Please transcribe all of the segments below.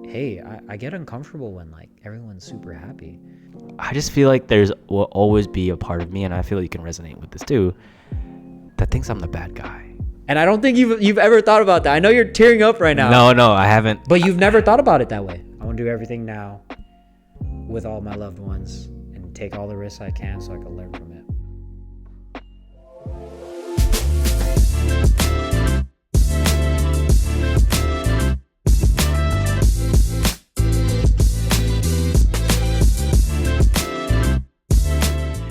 hey, I get uncomfortable when like everyone's super happy. I just feel like there's will always be a part of me, and I feel like you can resonate with this too, that thinks I'm the bad guy. And I don't think you've ever thought about that. I know you're tearing up right now. No, I haven't. But you've never thought about it that way. I want to do everything now with all my loved ones and take all the risks I can so I can learn from it.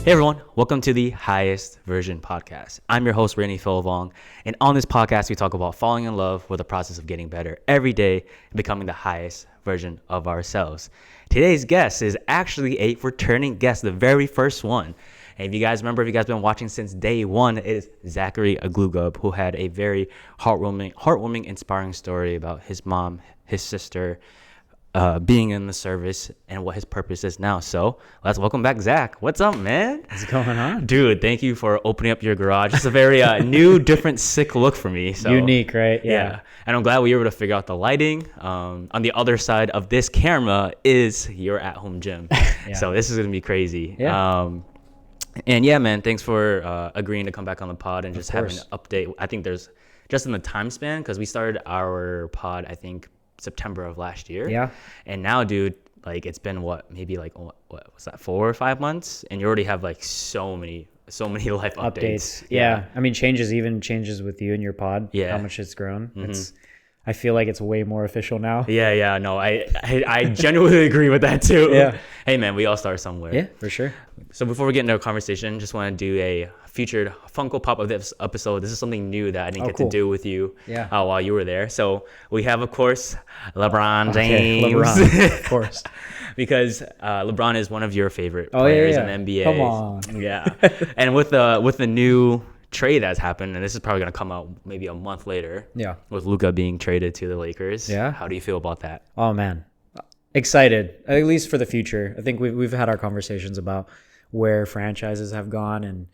Hey everyone, welcome to the Highest Version Podcast. I'm your host, Rainy Philvong, and on this podcast, we talk about falling in love with the process of getting better every day and becoming the highest version of ourselves. Today's guest is actually a returning guest, the very first one. And if you guys been watching since day one, it is Zachary Aglugub, who had a very heartwarming, inspiring story about his mom, his sister, being in the service and what his purpose is now. So let's welcome back Zach. What's up, man? What's going on? Dude, thank you for opening up your garage. It's a very new, different, sick look for me. So unique, right? Yeah. And I'm glad we were able to figure out the lighting. On the other side of this camera is your at-home gym. Yeah. So this is going to be crazy. Yeah. And yeah, man, thanks for agreeing to come back on the pod and just having an update. I think there's just in the time span, because we started our pod, I think, September of last year. Yeah. And now, dude, like it's been what was that, 4 or 5 months? And you already have like so many life updates. Yeah. I mean, changes with you and your pod. Yeah. How much it's grown. Mm-hmm. I feel like it's way more official now. Yeah. No, I genuinely agree with that too. Yeah. Hey man, we all start somewhere. Yeah, for sure. So before we get into our conversation, just want to do a featured Funko Pop of this episode. This is something new that I didn't get to do with you while you were there. So we have, of course, LeBron James. Okay, LeBron, of course. Because LeBron is one of your favorite players in the NBA. Come on. Yeah. And with the new trade that's happened, and this is probably going to come out maybe a month later. Yeah. With Luka being traded to the Lakers. Yeah. How do you feel about that? Oh, man. Excited, at least for the future. I think we've had our conversations about where franchises have gone, and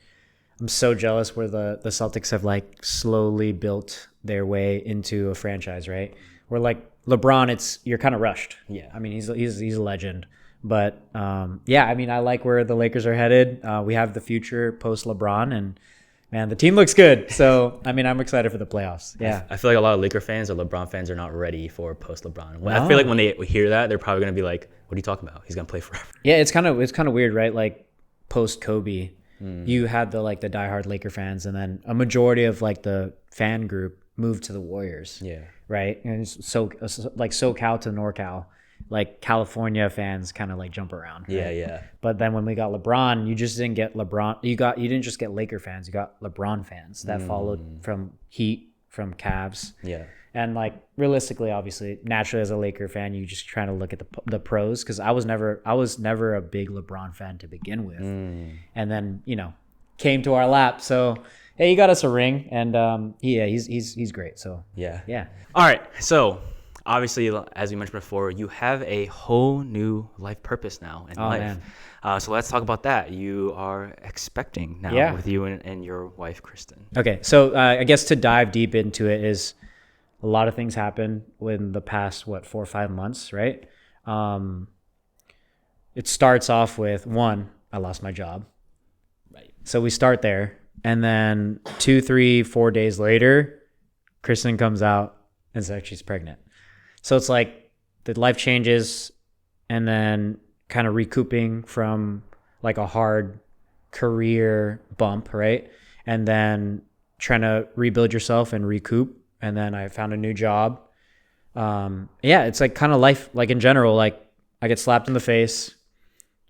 I'm so jealous where the Celtics have like slowly built their way into a franchise, right? Where like LeBron, you're kind of rushed. Yeah. I mean, he's a legend. But yeah, I mean, I like where the Lakers are headed. We have the future post LeBron, and man, the team looks good. So, I mean, I'm excited for the playoffs. Yeah. I feel like a lot of Laker fans or LeBron fans are not ready for post LeBron. I feel like when they hear that, they're probably going to be like, what are you talking about? He's going to play forever. Yeah, it's kind of weird, right? Like post Kobe, you had the diehard Laker fans, and then a majority of like the fan group moved to the Warriors. Yeah. Right. And it's so like SoCal to NorCal, like California fans kind of like jump around. Right? Yeah. But then when we got LeBron, you just didn't get LeBron. You didn't just get Laker fans. You got LeBron fans that followed from Heat, from Cavs. Yeah. And like realistically, obviously, naturally as a Laker fan, you just trying to look at the pros, because I was never a big LeBron fan to begin with, and then came to our lap. So hey, he got us a ring, and he's great. So yeah. All right, so obviously, as we mentioned before, you have a whole new life purpose now in life. Man. So let's talk about that. You are expecting now with you and your wife, Kristen. Okay, so I guess to dive deep into it is. A lot of things happened in the past, 4 or 5 months, right? It starts off with, one, I lost my job. Right. So we start there. And then 2, 3, 4 days later, Kristen comes out and says she's pregnant. So it's like the life changes, and then kind of recouping from like a hard career bump, right? And then trying to rebuild yourself and recoup. And then I found a new job. It's like kind of life, like in general, like I get slapped in the face,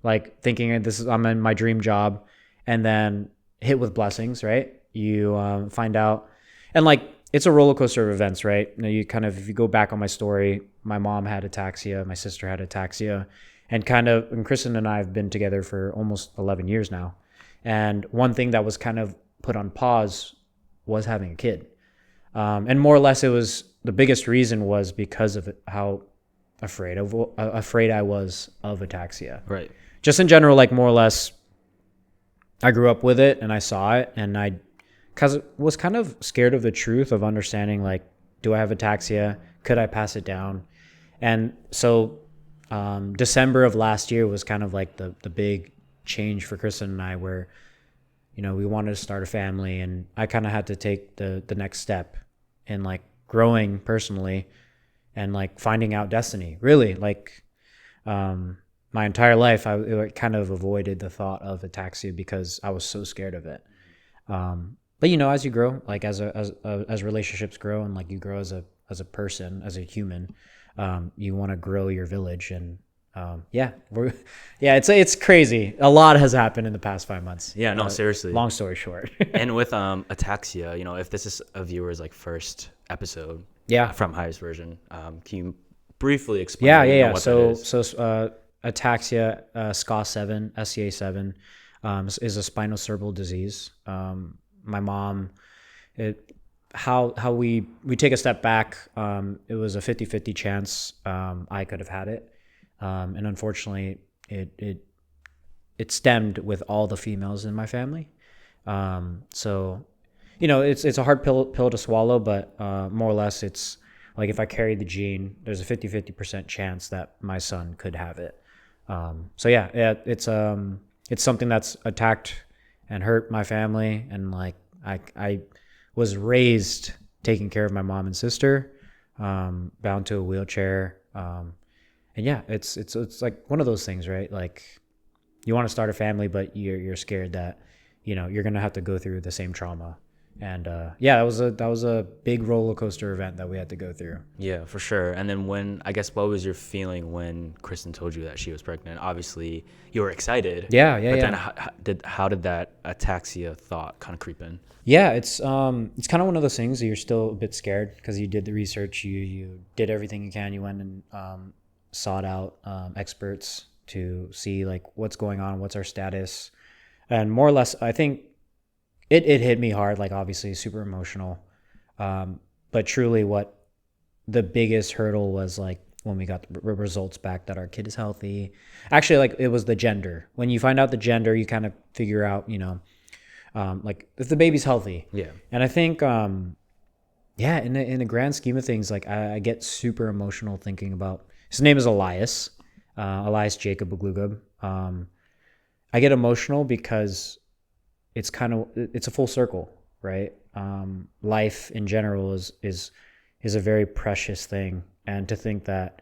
like thinking I'm in my dream job, and then hit with blessings, right? You find out, and like it's a roller coaster of events, right? If you go back on my story, my mom had ataxia, my sister had ataxia, and Kristen and I have been together for almost 11 years now. And one thing that was kind of put on pause was having a kid. And more or less, it was the biggest reason was because of how afraid I was of ataxia. Right. Just in general, like more or less, I grew up with it and I saw it, and I was kind of scared of the truth of understanding, like, do I have ataxia? Could I pass it down? And so December of last year was kind of like the big change for Kristen and I, where, we wanted to start a family, and I kind of had to take the next step in like growing personally and like finding out destiny. Really, like my entire life, I kind of avoided the thought of ataxia because I was so scared of it. But as you grow, like as relationships grow, and like you grow as a person, as a human, you want to grow your village. And it's crazy. A lot has happened in the past 5 months. Yeah, no, seriously. Long story short. And with ataxia, if this is a viewer's like first episode, from highest version, can you briefly explain? What that is? So ataxia, SCA7, SCA7, is a spinocerebral disease. My mom, how we take a step back, it was a 50-50 chance I could have had it. And unfortunately, it stemmed with all the females in my family. So, it's a hard pill to swallow, but more or less it's like if I carry the gene, there's a 50% chance that my son could have it. It's something that's attacked and hurt my family. And like, I was raised taking care of my mom and sister, bound to a wheelchair. And yeah, it's like one of those things, right? Like you want to start a family, but you're scared that, you're going to have to go through the same trauma. And that was a big roller coaster event that we had to go through. Yeah, for sure. And then what was your feeling when Kristen told you that she was pregnant? Obviously, you were excited. Yeah. Then how did that ataxia thought kind of creep in? Yeah, it's kind of one of those things that you're still a bit scared because you did the research, you did everything you can. You went and sought out experts to see like what's going on, what's our status, and more or less, I think. It hit me hard, like obviously super emotional. But truly what the biggest hurdle was like when we got the results back that our kid is healthy. Actually, like it was the gender. When you find out the gender, you kind of figure out, like if the baby's healthy. Yeah. And I think, in the grand scheme of things, like I get super emotional thinking about, his name is Elias Jacob Aglugub. I get emotional because it's a full circle, right? Life in general is a very precious thing. And to think that,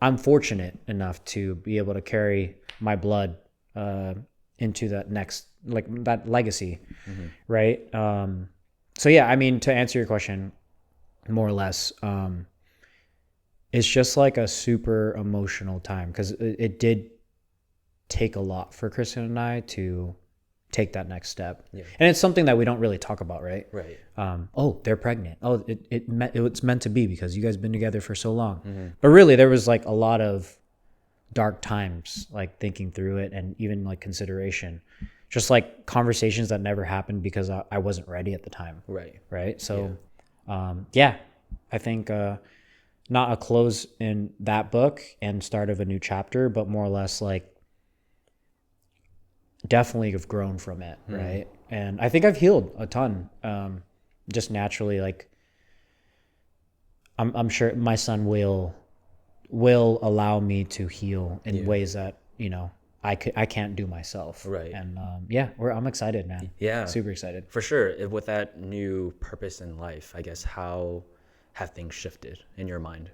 I'm fortunate enough to be able to carry my blood into that next, like that legacy, right? To answer your question, more or less, it's just like a super emotional time because it did take a lot for Kristen and I to take that next step. Yeah. And it's something that we don't really talk about, right? Right. They're pregnant. It's meant to be because you guys been together for so long. Mm-hmm. But really there was like a lot of dark times, like thinking through it and even like consideration, just like conversations that never happened because I wasn't ready at the time. Right. Right. So, I think, not a close in that book and start of a new chapter, but more or less like, definitely have grown from it, right? And I think I've healed a ton, just naturally. Like I'm sure my son will allow me to heal in ways that I can't do myself, right? And I'm excited, man. Yeah, super excited for sure. With that new purpose in life, I guess, how have things shifted in your mind?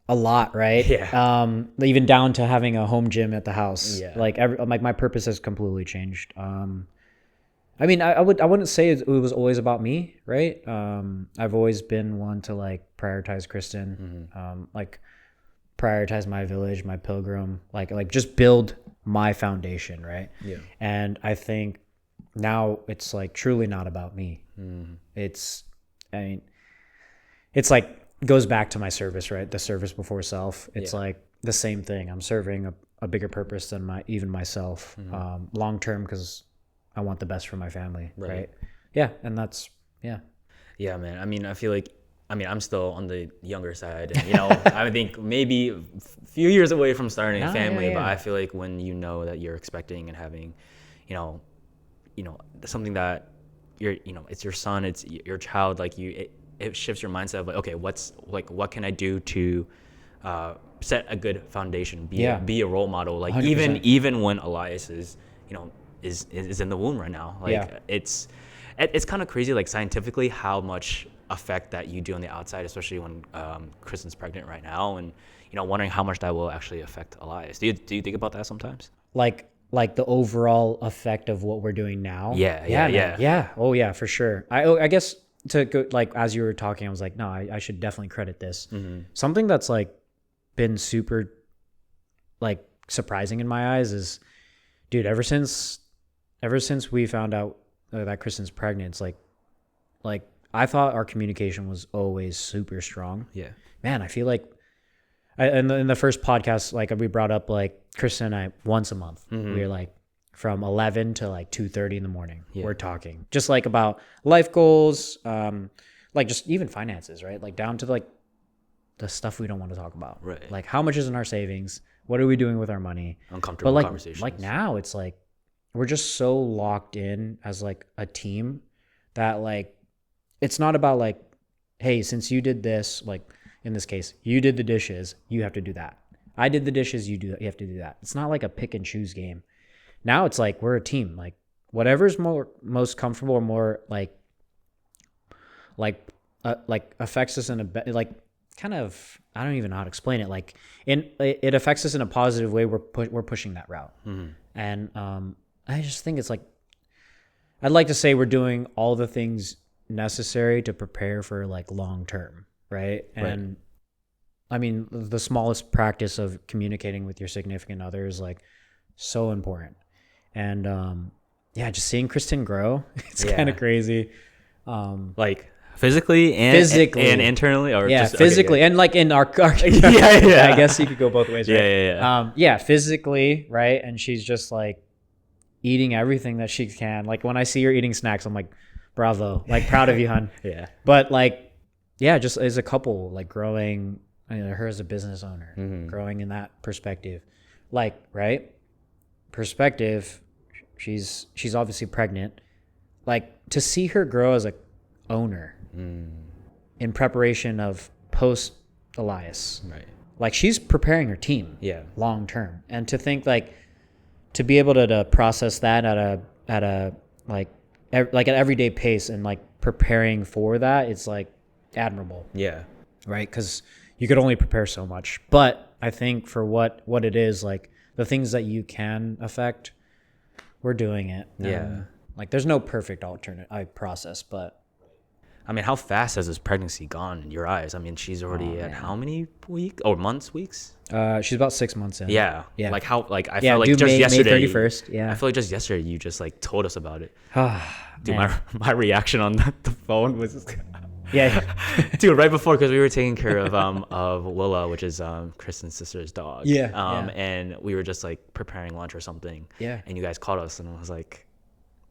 A lot, right? Yeah. Even down to having a home gym at the house. Yeah. Like my purpose has completely changed. I wouldn't say it was always about me, right? I've always been one to like prioritize Kristen, like prioritize my village, my pilgrim, like just build my foundation, right? Yeah. And I think now it's like truly not about me. It's like goes back to my service, right? The service before self. It's like the same thing. I'm serving a bigger purpose than even myself, long term, because I want the best for my family, right? Yeah, and that's yeah, man. I feel like I'm still on the younger side, and I think maybe a few years away from starting a family, but I feel like when that you're expecting and having, something that you're, it's your son, it's your child, like it it shifts your mindset of like, okay, what can I do to set a good foundation, be a role model, like 100%. even when Elias is, is in the womb right now, like it's kind of crazy, like scientifically how much effect that you do on the outside, especially when Kristen's pregnant right now, and wondering how much that will actually affect Elias. Do you think about that sometimes? Like the overall effect of what we're doing now. Yeah. Oh yeah, for sure. I guess to go, like, as you were talking, I was like, no, I should definitely credit this. Something that's like been super like surprising in my eyes is, dude, ever since we found out that Kristen's pregnant, it's like I thought our communication was always super strong. Yeah. Man, I feel like in the first podcast, like we brought up like Kristen and I once a month. We were like from 11 to like 2:30 in the morning. We're talking just like about life goals, like just even finances, right? Like down to like the stuff we don't want to talk about. Right. Like how much is in our savings? What are we doing with our money? Uncomfortable but conversations. Like now it's like we're just so locked in as like a team that like it's not about like, hey, since you did this, like in this case, you did the dishes, you have to do that. I did the dishes, you have to do that. It's not like a pick and choose game. Now it's like we're a team. Like whatever's most comfortable or more like affects us in a like kind of, I don't even know how to explain it. Like it affects us in a positive way. We're pushing that route. And I just think it's like, I'd like to say we're doing all the things necessary to prepare for like long term, right? And I mean, the smallest practice of communicating with your significant other is like so important. And just seeing Kristen grow, it's kind of crazy. Like physically and internally, or just physically and like in our I guess you could go both ways, right? Physically, right? And she's just like eating everything that she can. Like when I see her eating snacks, I'm like, bravo, like proud of you, hun. But like, just as a couple, like growing, her as a business owner, growing in that perspective, like, right? Perspective, she's obviously pregnant. Like to see her grow as a owner in preparation of post Elias, right? Like she's preparing her team, long term, and to think like to be able to process that at a like an everyday pace and like preparing for that, it's like admirable. Right, because you could only prepare so much. But I think for what it is, like the things that you can affect, we're doing it. Like there's no perfect alternate process, but I mean, how fast has this pregnancy gone in your eyes? I mean, she's already at how many weeks or weeks? She's about 6 months in. Yeah. Like how, like I feel like just yesterday. May 31st. Yeah. I feel like just yesterday you just like told us about it. Dude, my reaction on the phone was. Dude, right before, because we were taking care of Willa, which is Kristen's sister's dog. And we were just like preparing lunch or something. And you guys called us, and I was like,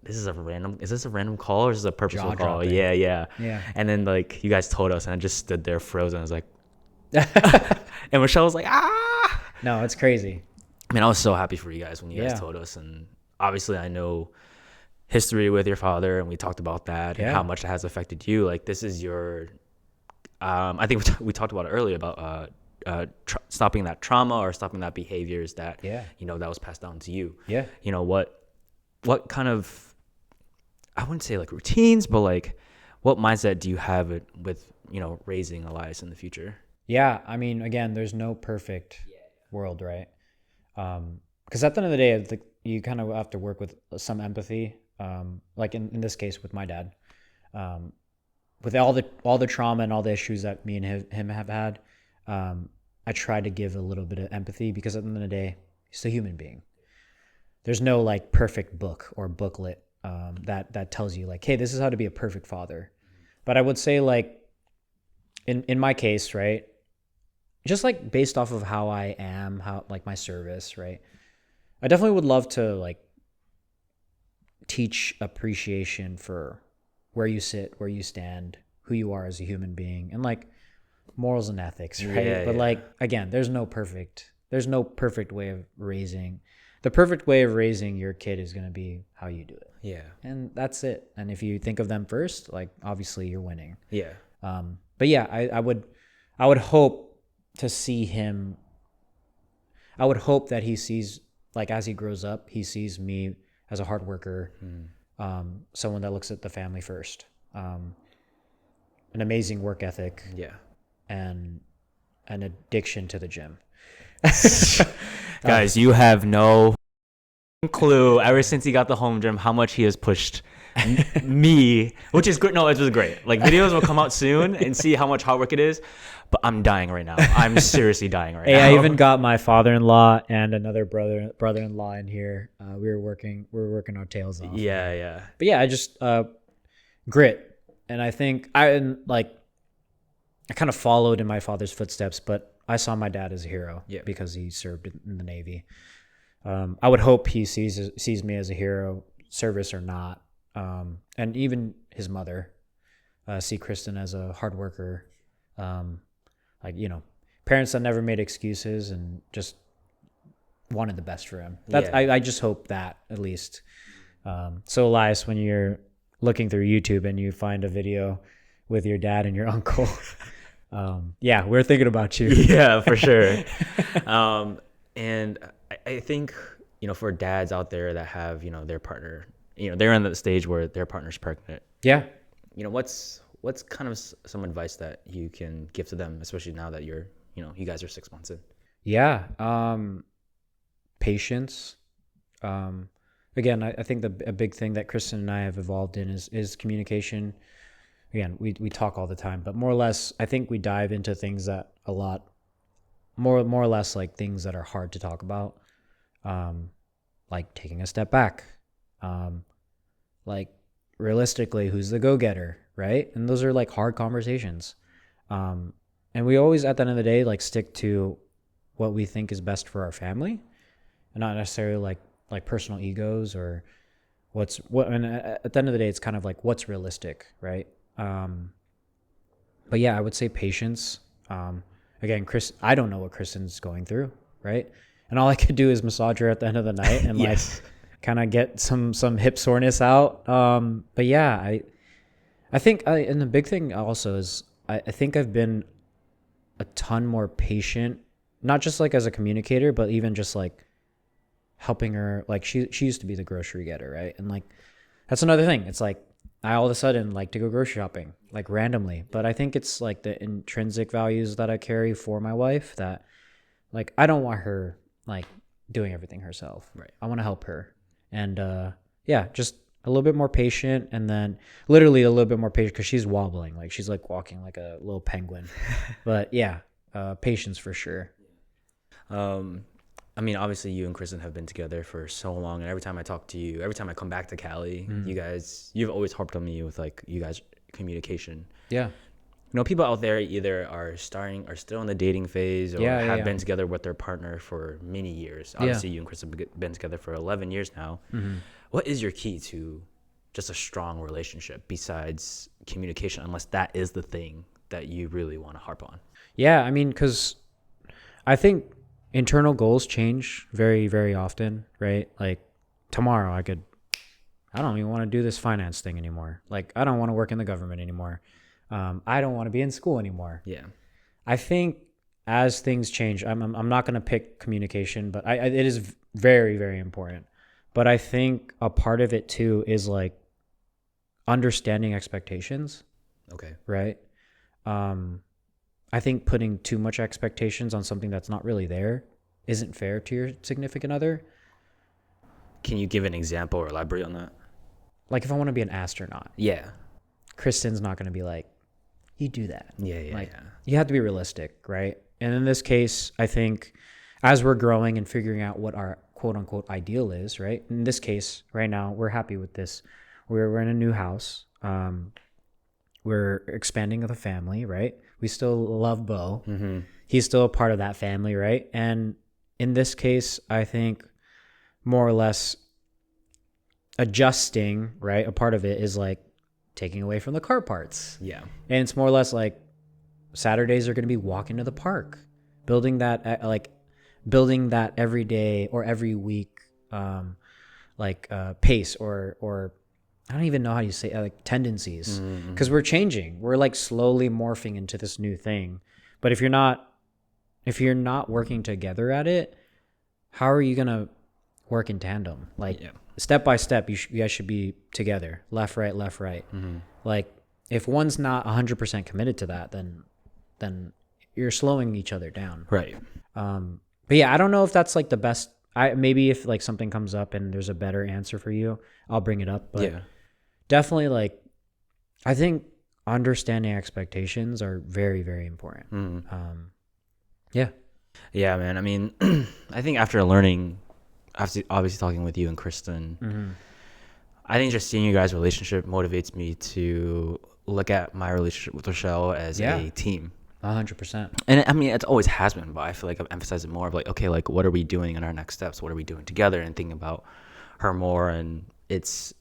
is this a random call or is this a purposeful call? Yeah. And then like you guys told us, and I just stood there frozen. I was like, and Michelle was like, ah. No, it's crazy. I mean, I was so happy for you guys when you guys told us, and obviously I know history with your father, and we talked about that and how much it has affected you. Like this is your, I think we talked about it earlier about stopping that trauma or stopping that behaviors that that was passed down to you. What kind of, I wouldn't say like routines, but like what mindset do you have with raising Elias in the future? I mean, again, there's no perfect world, right? Because at the end of the day, you kind of have to work with some empathy. Like in this case with my dad, with all the trauma and all the issues that me and him have had, I try to give a little bit of empathy, because at the end of the day, he's a human being. There's no like perfect book or booklet that tells you like, hey, this is how to be a perfect father. But I would say like in my case, right, just like based off of how I am, how like my service, right, I definitely would love to like teach appreciation for where you sit, where you stand, who you are as a human being, and like morals and ethics, right? But like again, there's no perfect way of raising. The perfect way of raising your kid is going to be how you do it. And that's it. And if you think of them first, like obviously you're winning. But yeah, I would hope to see him. I would hope that he sees, like, as he grows up, he sees me as a hard worker, someone that looks at the family first, an amazing work ethic, and an addiction to the gym. Guys, you have no clue ever since he got the home gym how much he has pushed me, which is great. No, it was great. Like, videos will come out soon and see how much hard work it is, but I'm dying right now. I'm seriously dying right now. I even got my father-in-law and another brother-in-law in here. We were working our tails off. Yeah. But yeah, I just grit, and I think I kind of followed in my father's footsteps, but I saw my dad as a hero because he served in the Navy. I would hope he sees me as a hero, service or not. And even his mother, see Kristen as a hard worker. Parents that never made excuses and just wanted the best for him. I just hope that, at least. So Elias, when you're looking through YouTube and you find a video with your dad and your uncle, we're thinking about you. Yeah, for sure. And I think, for dads out there that have, their partner, they're in the stage where their partner's pregnant. Yeah. What's kind of some advice that you can give to them, especially now that you guys are 6 months in? Yeah. Patience. Again, I think a big thing that Kristen and I have evolved in is communication. Again, we talk all the time, but more or less, I think we dive into things that a lot more or less, like things that are hard to talk about, like taking a step back, like realistically, who's the go-getter, right? And those are like hard conversations, and we always, at the end of the day, like stick to what we think is best for our family, and not necessarily like personal egos or and at the end of the day, it's kind of like what's realistic, right? But yeah, I would say patience. Again, I don't know what Kristen's going through, right? And all I could do is massage her at the end of the night and like kind of get some hip soreness out. But yeah, I think, and the big thing also is I think I've been a ton more patient, not just like as a communicator, but even just like helping her. Like she used to be the grocery getter, right? And like that's another thing. It's like I all of a sudden like to go grocery shopping, like randomly. But I think it's like the intrinsic values that I carry for my wife that, like, I don't want her like doing everything herself. Right. I want to help her. And just a little bit more patient, and then literally a little bit more patient because she's wobbling. Like she's like walking like a little penguin. But yeah, patience for sure. I mean, obviously you and Kristen have been together for so long, and every time I talk to you, every time I come back to Cali, you've always harped on me with like you guys communication. Yeah. People out there either are still in the dating phase or have been together with their partner for many years. Obviously you and Kristen have been together for 11 years now. What is your key to just a strong relationship besides communication, unless that is the thing that you really want to harp on? Yeah, I mean, because I think internal goals change very, very often, right? Like tomorrow I don't even want to do this finance thing anymore. Like I don't want to work in the government anymore. I don't want to be in school anymore. Yeah. I think as things change, I'm not going to pick communication, but it is very, very important. But I think a part of it too is like understanding expectations. Okay. Right. I think putting too much expectations on something that's not really there isn't fair to your significant other. Can you give an example or elaborate on that? Like if I want to be an astronaut. Yeah. Kristen's not going to be like, you do that. Yeah. You have to be realistic, right? And in this case, I think as we're growing and figuring out what our quote unquote ideal is, right? In this case, right now, we're happy with this. We're in a new house. We're expanding the family, right? We still love Bo. Mm-hmm. He's still a part of that family, right? And in this case, I think more or less adjusting, right? A part of it is like taking away from the car parts. Yeah. And it's more or less like Saturdays are going to be walking to the park, building that every day or every week, pace or I don't even know how you say like tendencies, because we're changing. We're like slowly morphing into this new thing. But if you're not working together at it, how are you gonna work in tandem? Like step by step, you guys should be together, left, right, left, right. Like if one's not 100% committed to that, then you're slowing each other down. Right. But yeah, I don't know if that's like the best. Maybe if like something comes up and there's a better answer for you, I'll bring it up. But definitely, like, I think understanding expectations are very, very important. Yeah, man. I mean, I think after learning, after obviously talking with you and Kristen, I think just seeing you guys' relationship motivates me to look at my relationship with Rochelle as a team. 100%. And I mean, it always has been, but I feel like I've emphasized it more of like, okay, like what are we doing in our next steps? What are we doing together? And thinking about her more. And it's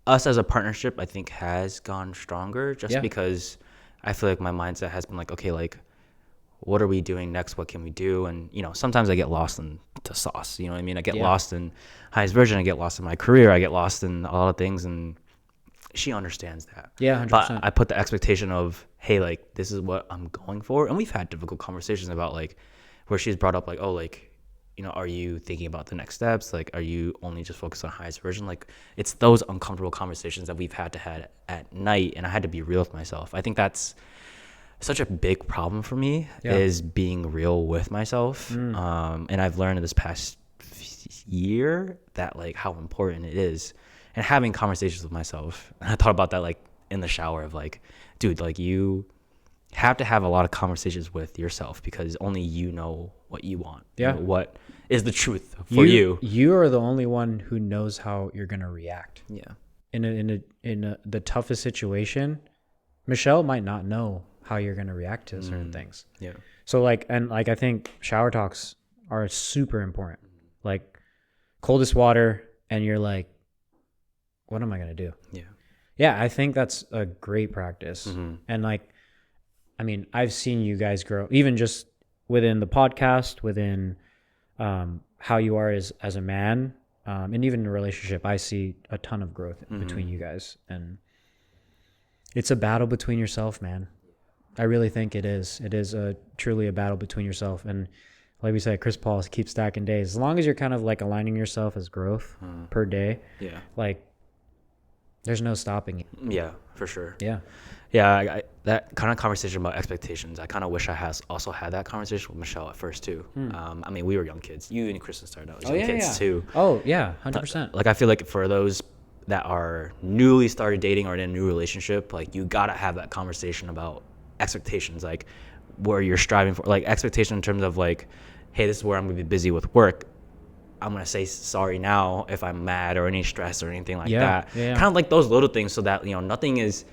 us as a partnership, I think has gone stronger just because I feel like my mindset has been like, okay, like what are we doing next? What can we do? And, you know, sometimes I get lost in the sauce, you know what I mean? I get lost in highest version. I get lost in my career. I get lost in a lot of things. And she understands that. Yeah, 100%. But I put the expectation of, hey, like, this is what I'm going for. And we've had difficult conversations about, like, where she's brought up, like, oh, like, you know, are you thinking about the next steps? Like, are you only just focused on highest version? Like, it's those uncomfortable conversations that we've had to have at night. And I had to be real with myself. I think that's such a big problem for me is being real with myself. And I've learned in this past year that, like, how important it is. And having conversations with myself. And I thought about that, like, in the shower of, like, dude, like, you have to have a lot of conversations with yourself because only you know what you want. Yeah. You know, what is the truth for you. You are the only one who knows how you're going to react. Yeah. In the toughest situation, Michelle might not know how you're going to react to certain things. Yeah. So, like, I think shower talks are super important. Like, coldest water, and you're like, what am I going to do? Yeah. Yeah, I think that's a great practice. And, like, I mean, I've seen you guys grow, even just within the podcast, within how you are as a man, and even in a relationship. I see a ton of growth between you guys. And it's a battle between yourself, man. I really think it is. It is truly a battle between yourself. And like we said, Chris Paul keeps stacking days. As long as you're kind of like aligning yourself as growth per day, like, there's no stopping it. Yeah, for sure. Yeah. Yeah, I that kind of conversation about expectations, I kind of wish I also had that conversation with Michelle at first too. I mean, we were young kids. You and Kristen started out as young kids too. Oh, yeah, 100%. Like, I feel like for those that are newly started dating or in a new relationship, like, you got to have that conversation about expectations, like where you're striving for, like expectation in terms of like, hey, this is where I'm going to be busy with work. I'm going to say sorry now if I'm mad or any stress or anything like that. Kind of like those little things so that, you know, nothing is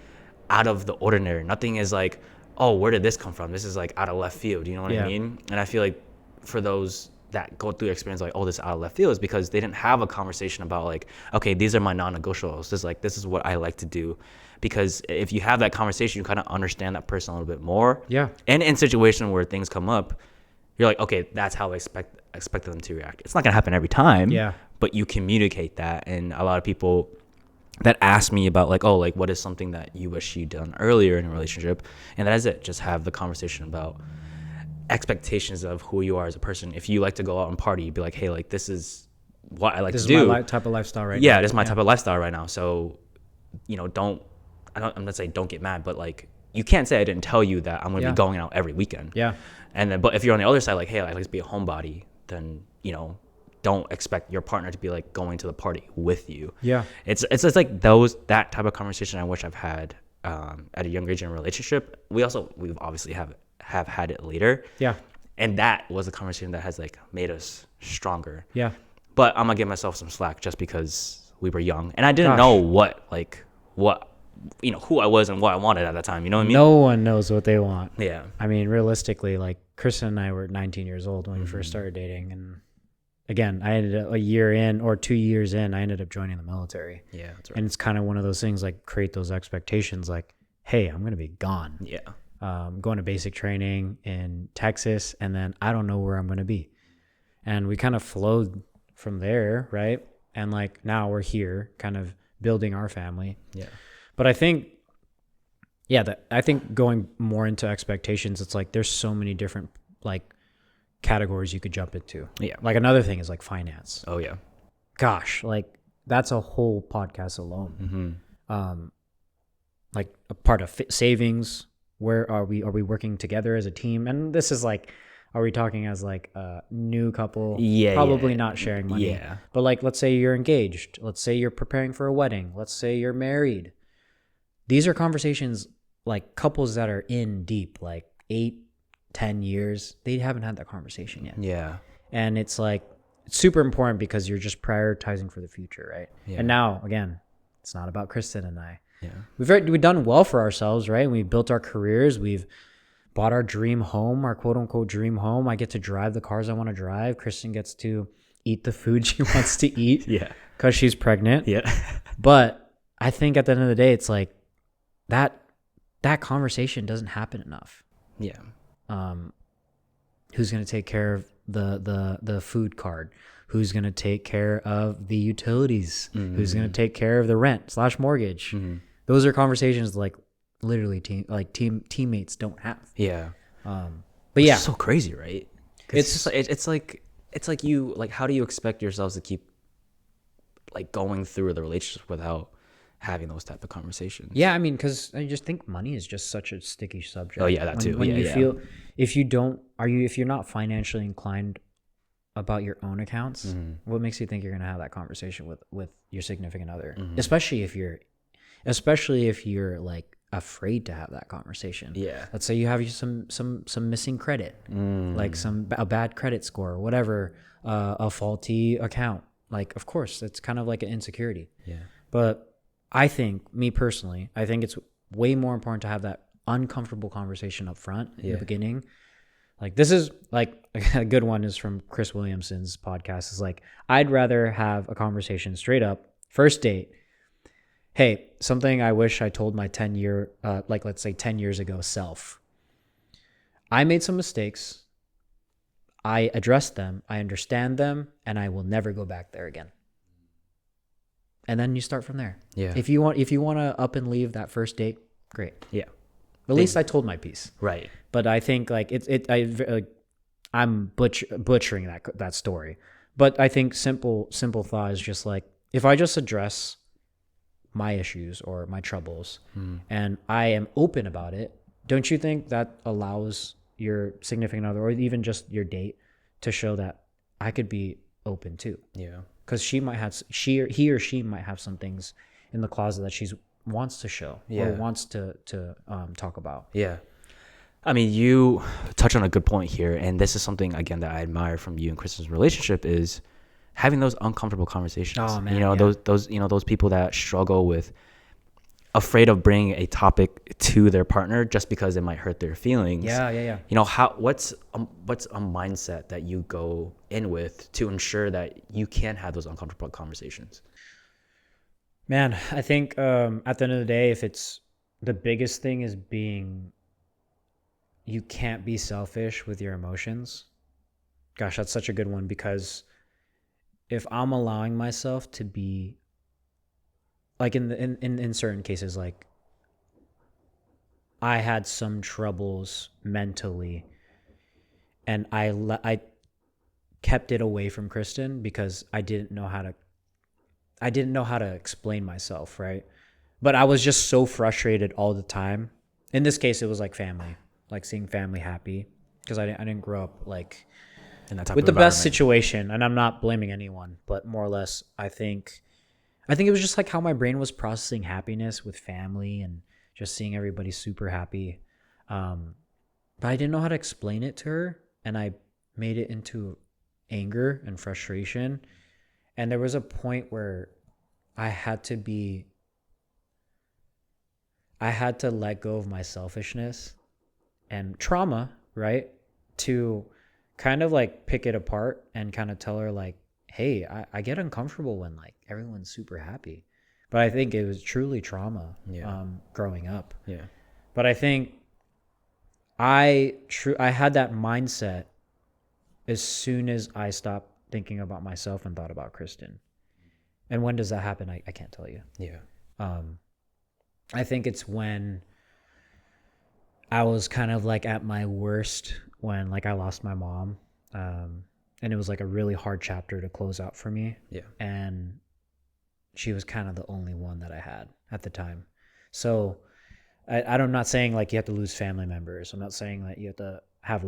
out of the ordinary. Nothing is like, oh, where did this come from? This is like out of left field. You know what I mean? And I feel like for those that go through experience like, oh, this is out of left field, is because they didn't have a conversation about like, okay, these are my non-negotiables. This is what I like to do. Because if you have that conversation, you kind of understand that person a little bit more. Yeah. And in situations where things come up, you're like, okay, that's how I expect them to react. It's not going to happen every time. Yeah. But you communicate that. And a lot of people that ask me about like, oh, like, what is something that you wish you'd done earlier in a relationship? And that is it. Just have the conversation about expectations of who you are as a person. If you like to go out and party, you'd be like, hey, like, this is what I like to do. This is my type of lifestyle right now. Yeah, this is my type of lifestyle right now. So, you know, I'm not saying don't get mad, but like, you can't say I didn't tell you that I'm going to be going out every weekend. Yeah. And then, but if you're on the other side, like, hey, I like to be a homebody, then, you know, don't expect your partner to be like going to the party with you. Yeah. It's just like that type of conversation I wish I've had at a younger age in a relationship. We've obviously have had it later. Yeah. And that was a conversation that has like made us stronger. Yeah. But I'm gonna give myself some slack just because we were young and I didn't know what you know, who I was and what I wanted at that time. You know what I mean? No one knows what they want. Yeah. I mean, realistically, like Kristen and I were 19 years old when we first started dating. And again, I ended up a year in or 2 years in, I ended up joining the military. Yeah, that's right. And it's kind of one of those things like create those expectations like, hey, I'm going to be gone. Yeah. Going to basic training in Texas and then I don't know where I'm going to be. And we kind of flowed from there, right? And like now we're here kind of building our family. Yeah. But I think, I think going more into expectations, it's like there's so many different like categories you could jump into. Yeah. Like another thing is like finance. Oh yeah. Gosh, like that's a whole podcast alone. Like a part of savings. Where are we working together as a team? And this is like, are we talking as like a new couple? Yeah. Probably not sharing money. Yeah. But like, let's say you're engaged. Let's say you're preparing for a wedding. Let's say you're married. These are conversations like couples that are in deep, like 8-10 years. They haven't had that conversation yet. Yeah. And it's like, it's super important because you're just prioritizing for the future, right? Yeah. And now, again, it's not about Kristen and I. Yeah. We've done well for ourselves, right? We built our careers. We've bought our dream home, our quote unquote dream home. I get to drive the cars I want to drive. Kristen gets to eat the food she wants to eat. Yeah. Because she's pregnant. Yeah. But I think at the end of the day, it's like that conversation doesn't happen enough. Yeah. Who's going to take care of the food card? Who's going to take care of the utilities? Who's going to take care of the rent / mortgage? Those are conversations like literally teammates don't have. Yeah. But yeah, it's so crazy, right? It's like you, like, how do you expect yourselves to keep like going through the relationship without having those type of conversations? Yeah, I mean, because I just think money is just such a sticky subject. Oh yeah, that too. When yeah, you yeah. feel, if you're not financially inclined about your own accounts, what makes you think you're gonna have that conversation with your significant other? Especially if you're like afraid to have that conversation. Yeah. Let's say you have some missing credit, like a bad credit score or whatever, a faulty account. Like, of course, it's kind of like an insecurity. Yeah. But I think, me personally, I think it's way more important to have that uncomfortable conversation up front in the beginning. Like, this is like a good one is from Chris Williamson's podcast. Is like, I'd rather have a conversation straight up, first date. Hey, something I wish I told my 10-year, like let's say 10 years ago self. I made some mistakes. I addressed them. I understand them, and I will never go back there again. And then you start from there. Yeah. If you want to up and leave that first date, great. Yeah. At least I told my piece. Right. But I think like I'm butchering that story. But I think simple thought is just like, if I just address my issues or my troubles and I am open about it, don't you think that allows your significant other or even just your date to show that I could be open too? Yeah. Because he or she might have some things in the closet that she wants to show or wants to talk about. Yeah. I mean, you touch on a good point here, and this is something again that I admire from you and Kristen's relationship is having those uncomfortable conversations. Oh man, those people that struggle with afraid of bringing a topic to their partner just because it might hurt their feelings. Yeah. You know, what's a mindset that you go in with to ensure that you can have those uncomfortable conversations? Man, I think at the end of the day, if it's the biggest thing is you can't be selfish with your emotions. Gosh, that's such a good one, because if I'm allowing myself to be like in certain cases, like I had some troubles mentally and I kept it away from Kristen because I didn't know how to explain myself, right? But I was just so frustrated all the time. In this case, it was like family, like seeing family happy, because I didn't grow up like In that type with of the best environment. situation, and I'm not blaming anyone, but more or less, I think it was just like how my brain was processing happiness with family and just seeing everybody super happy. But I didn't know how to explain it to her, and I made it into anger and frustration. And there was a point where I had to let go of my selfishness and trauma, right? To kind of like pick it apart and kind of tell her like, hey, I get uncomfortable when like everyone's super happy. But I think it was truly trauma growing up. Yeah. But I think I had that mindset as soon as I stopped thinking about myself and thought about Kristen. And when does that happen? I can't tell you. Yeah. I think it's when I was kind of like at my worst when like I lost my mom. And it was like a really hard chapter to close out for me. Yeah. And she was kind of the only one that I had at the time. So I'm not saying like you have to lose family members. I'm not saying that you have to have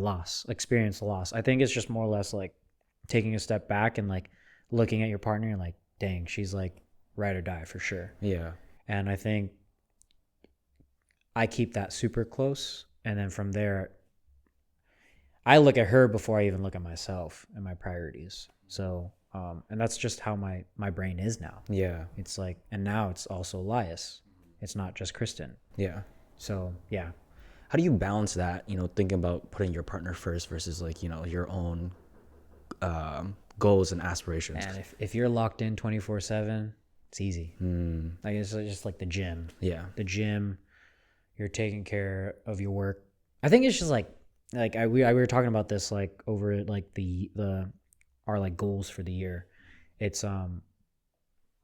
experience loss. I think it's just more or less like taking a step back and like looking at your partner and like, dang, she's like ride or die for sure. Yeah. And I think I keep that super close. And then from there, I look at her before I even look at myself and my priorities. So, and that's just how my brain is now. Yeah. It's like, and now it's also Elias. It's not just Kristen. Yeah. So, yeah. How do you balance that, thinking about putting your partner first versus like, your own goals and aspirations? And if you're locked in 24/7, it's easy. Like it's just like the gym. Yeah. The gym, you're taking care of your work. I think it's just like we were talking about this like over like the our like goals for the year. It's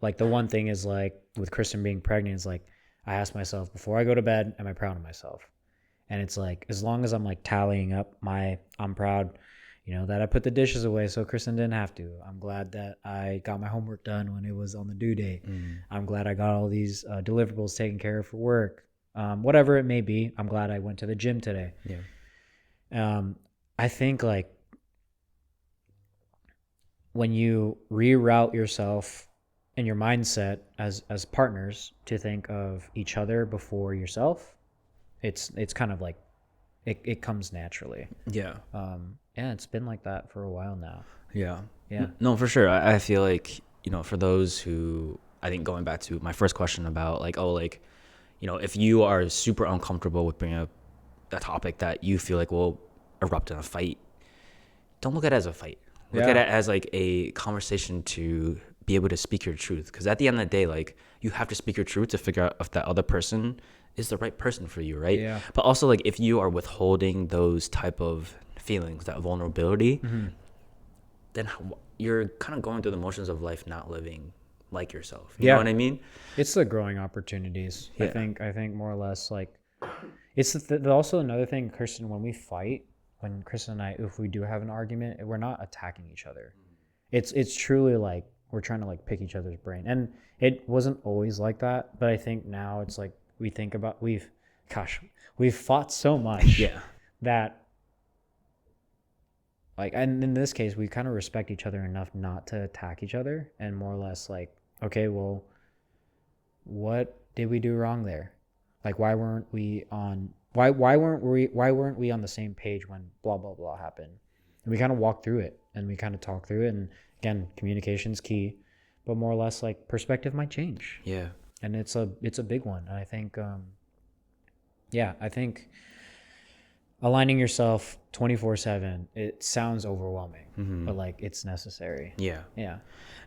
like the one thing is like with Kristen being pregnant is like I ask myself before I go to bed, am I proud of myself? And it's like as long as I'm like tallying up I'm proud, that I put the dishes away so Kristen didn't have to. I'm glad that I got my homework done when it was on the due date. I'm glad I got all these deliverables taken care of for work. Whatever it may be, I'm glad I went to the gym today. Yeah. I think like when you reroute yourself and your mindset as partners to think of each other before yourself, it's kind of like it comes naturally. Yeah. Yeah, it's been like that for a while now. Yeah. Yeah. No, for sure. I feel like, for those who, I think going back to my first question about like, if you are super uncomfortable with bringing up a topic that you feel like will erupt in a fight, don't look at it as a fight. Look at it as like a conversation to be able to speak your truth. Because at the end of the day, like you have to speak your truth to figure out if that other person is the right person for you, right? Yeah. But also like if you are withholding those type of feelings, that vulnerability, then you're kind of going through the motions of life, not living like yourself. You know what I mean? It's the growing opportunities. Yeah. I think more or less like it's also another thing, Kristen, when we fight, when Kristen and I, if we do have an argument, we're not attacking each other. It's truly like we're trying to like pick each other's brain. And it wasn't always like that, but I think now it's like we think about we've fought so much that like, and in this case, we kind of respect each other enough not to attack each other and more or less like, okay, well, what did we do wrong there? Like, why weren't we on the same page when blah, blah, blah happened? And we kind of walk through it and we kind of talk through it. And again, communication's key, but more or less like perspective might change. Yeah. And it's a big one. And I think, I think aligning yourself 24/7, it sounds overwhelming, but like it's necessary. Yeah. Yeah.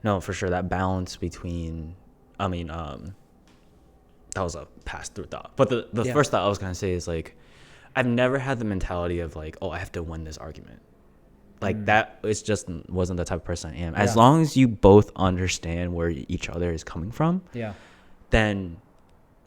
No, for sure. That balance between, that was a pass through thought. But the first thought I was going to say is like, I've never had the mentality of like, oh, I have to win this argument. Like that, it's just wasn't the type of person I am. As long as you both understand where each other is coming from, then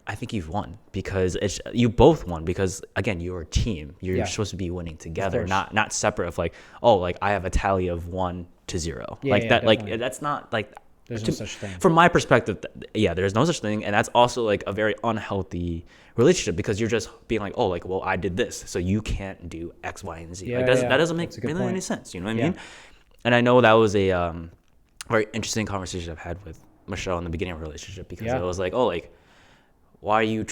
I think you've won because you both won because again, you're a team. You're supposed to be winning together, not separate of like, oh, like I have a tally of 1-0. Definitely. That's not like, there's no such thing. From my perspective, there's no such thing. And that's also like a very unhealthy relationship because you're just being like, oh, like, well, I did this, so you can't do X, Y, and Z. That doesn't make really any sense. You know what I mean? And I know that was a very interesting conversation I've had with Michelle in the beginning of our relationship because it was like, oh, like, why are you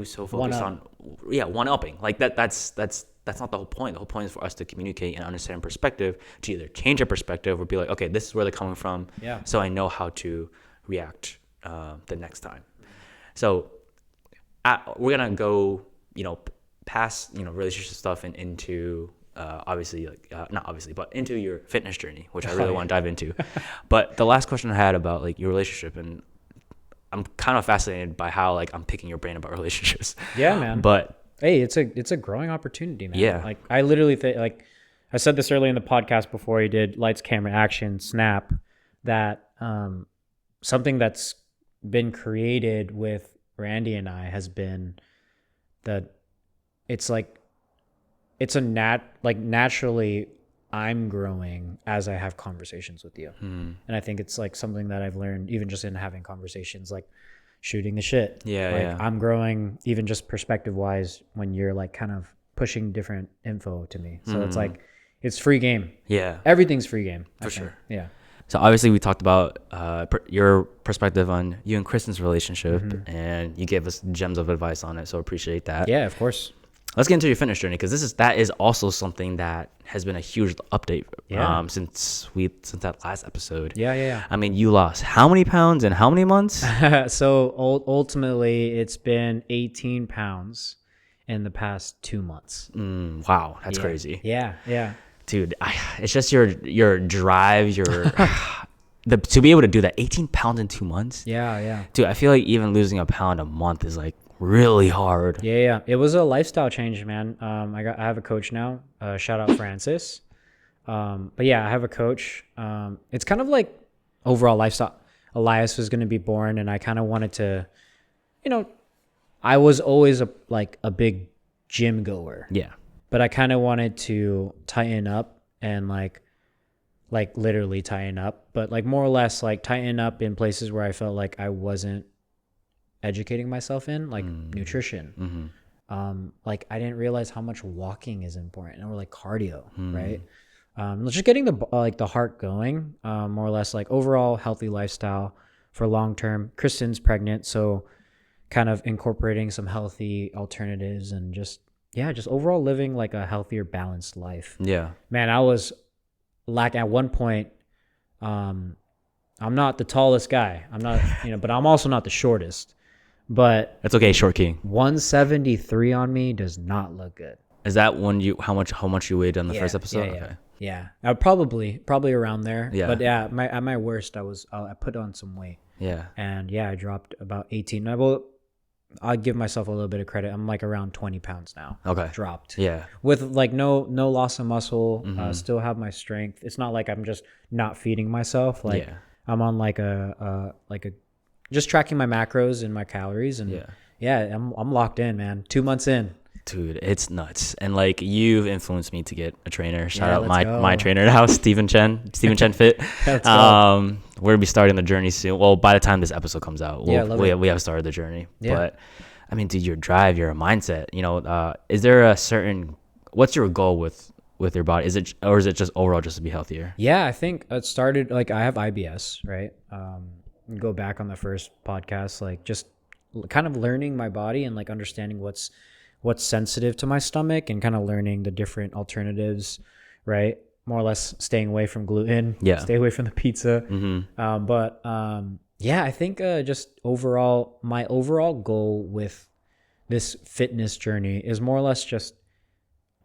so focused on one-upping? Like that's not the whole point. The whole point is for us to communicate and understand perspective, to either change our perspective or be like, okay, this is where they're coming from. Yeah. So I know how to react the next time. So we're gonna go, past relationship stuff and into obviously not obviously, but into your fitness journey, which I really want to dive into. But the last question I had about like your relationship, and I'm kind of fascinated by how like I'm picking your brain about relationships. Yeah, man. But hey, it's a growing opportunity, man. Yeah. Like I literally think, like I said this earlier in the podcast before you did lights, camera, action, snap, that something that's been created with Randy and I has been that it's like it's a naturally I'm growing as I have conversations with you. And I think it's like something that I've learned even just in having conversations, like shooting the shit. Yeah. I'm growing even just perspective wise when you're like kind of pushing different info to me. So it's like, it's free game. Yeah. Everything's free game. For sure. Yeah. So obviously we talked about your perspective on you and Kristen's relationship, and you gave us gems of advice on it. So appreciate that. Yeah, of course. Let's get into your fitness journey, because that is also something that has been a huge update since that last episode. Yeah. I mean, you lost how many pounds in how many months? So ultimately, it's been 18 pounds in the past 2 months. Wow, that's crazy. Yeah. Dude, it's just your drive, to be able to do that, 18 pounds in 2 months. Yeah. Dude, I feel like even losing a pound a month is like really hard. Yeah. It was a lifestyle change, man. I have a coach now. Shout out Francis. But yeah, I have a coach. It's kind of like overall lifestyle. Elias was going to be born, and I kind of wanted to, I was always a big gym goer. Yeah. But I kind of wanted to tighten up and like literally tighten up, but like more or less like tighten up in places where I felt like I wasn't educating myself in, like nutrition. Like I didn't realize how much walking is important, or like cardio, right? Just getting the heart going, more or less like overall healthy lifestyle for long term. Kristen's pregnant, so kind of incorporating some healthy alternatives and just overall living like a healthier, balanced life. Yeah. Man, I was like at one point, I'm not the tallest guy. I'm not, but I'm also not the shortest. But That's okay, short king. 173 on me does not look good. Is that when how much you weighed on the first episode? Yeah. Okay. Yeah. Probably around there. Yeah. But yeah, at my worst, I put on some weight. Yeah. And yeah, I dropped about 18. I'll give myself a little bit of credit. I'm like around 20 pounds now. Okay. Dropped. Yeah. With like no loss of muscle. Still have my strength. It's not like I'm just not feeding myself. Like I'm on like a just tracking my macros and my calories, and I'm locked in, man. 2 months in. Dude, it's nuts. And like, you've influenced me to get a trainer. Shout out go. my trainer now, Stephen Chen Fit. Let's go. We're gonna be starting the journey soon. Well, by the time this episode comes out, we have started the journey. Yeah. But I mean, dude, your drive, your mindset, is there what's your goal with your body? Is it just overall just to be healthier? Yeah, I think it started like I have IBS, right? Go back on the first podcast, like just kind of learning my body and like understanding what's sensitive to my stomach, and kind of learning the different alternatives, right? More or less staying away from gluten, stay away from the pizza. I think just overall, my overall goal with this fitness journey is more or less just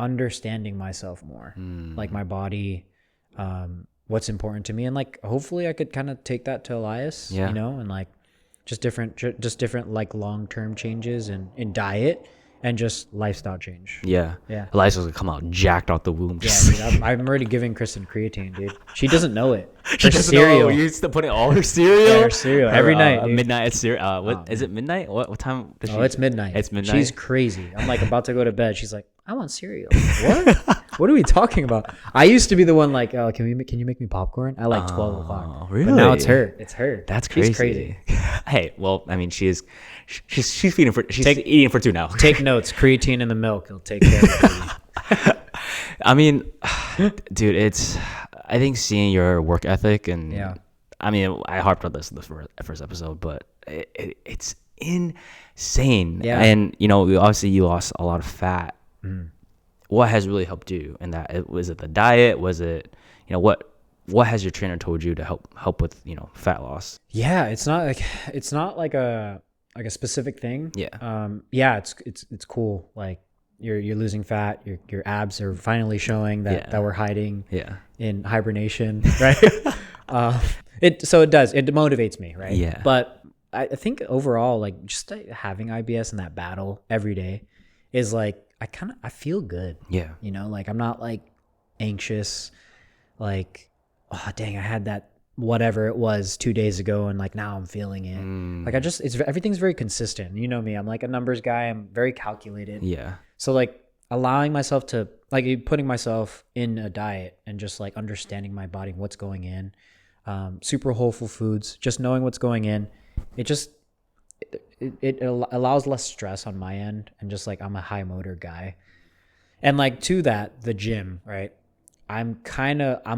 understanding myself more, like my body, what's important to me, and like hopefully I could kind of take that to Elias, and like just different like long-term changes in diet and just lifestyle change. Yeah. Elias was gonna come out jacked out the womb. Yeah, dude, I'm already giving Kristen creatine, dude. She doesn't know it. She doesn't know. You used to put in all her cereal. Yeah, her cereal every night, dude. Midnight cereal. Is it midnight? What time? It's midnight. It's midnight. She's crazy. I'm like about to go to bed. She's like, I want cereal. What? What are we talking about? I used to be the one like, oh, can you make me popcorn? I like 12 o'clock. Really? But now it's her. It's her. That's crazy. She's crazy. Hey, well, I mean, she's eating for two now. Take notes. Creatine in the milk. It'll take care of it. I mean, dude, I think seeing your work ethic, and I mean, I harped on this in the first episode, but it's insane. Yeah. And obviously you lost a lot of fat. What has really helped you in that? Was it the diet? Was it, what has your trainer told you to help with, fat loss? Yeah, it's not like a specific thing. Yeah. It's cool. Like you're losing fat, your abs are finally showing that we're hiding in hibernation, right? It motivates me, right? Yeah. But I think overall, like just having IBS and that battle every day is like, I feel good. Yeah. Like I'm not like anxious, like, oh dang, I had that whatever it was 2 days ago, and like now I'm feeling it. Like everything's very consistent. You know me, I'm like a numbers guy. I'm very calculated. Yeah. So like allowing myself to like putting myself in a diet and just like understanding my body, what's going in, super wholesome foods, just knowing what's going in. It allows less stress on my end, and just like I'm a high motor guy. And like to that, the gym, right? I'm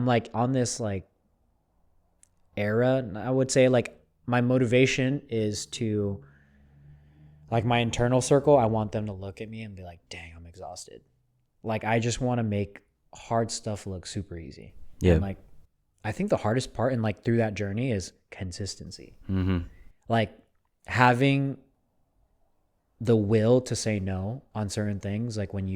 like on this like era, I would say. Like my motivation is to, like, my internal circle, I want them to look at me and be like, dang, I'm exhausted. Like I just want to make hard stuff look super easy. Yeah. And like I think the hardest part and like through that journey is consistency. Like having the will to say no on certain things, like when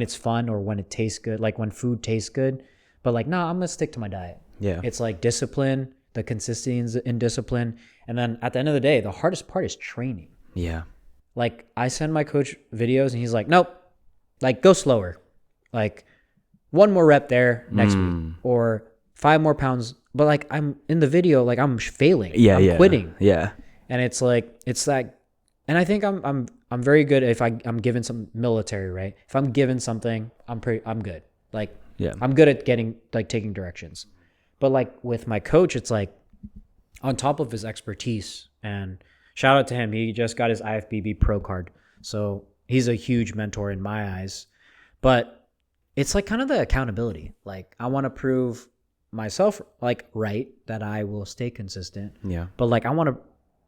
it's fun or when it tastes good, like when food tastes good, but like, no, I'm gonna stick to my diet. Yeah. It's like discipline, the consistency in discipline. And then at the end of the day, the hardest part is training. Yeah. Like I send my coach videos and he's like, nope, like go slower. Like 1 more rep there next week, or 5 more pounds. But like I'm in the video, like I'm failing. I'm quitting. Yeah. And it's like, it's that. And I think I'm very good if I'm given some military, right? If I'm given something, I'm good. Like, yeah, I'm good at taking directions. But like with my coach, it's like on top of his expertise, and shout out to him. He just got his IFBB pro card. So he's a huge mentor in my eyes, but it's like kind of the accountability. Like I want to prove myself like right, that I will stay consistent. Yeah. But like, I want to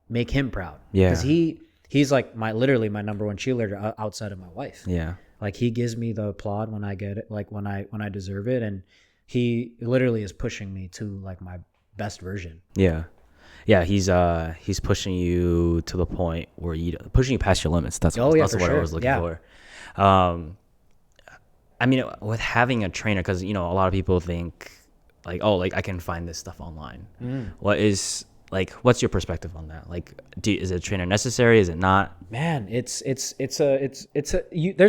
make him proud. Yeah. Cause he's like literally my number one cheerleader outside of my wife. Yeah. Like he gives me the applaud when I get it, like when I deserve it. And he literally is pushing me to like my best version. Yeah. Yeah. He's pushing you to the point where pushing you past your limits. That's what I was looking for. I mean, with having a trainer, cause you know, a lot of people think like, oh, like I can find this stuff online. What's your perspective on that? Like, is a trainer necessary? Is it not? Man, there's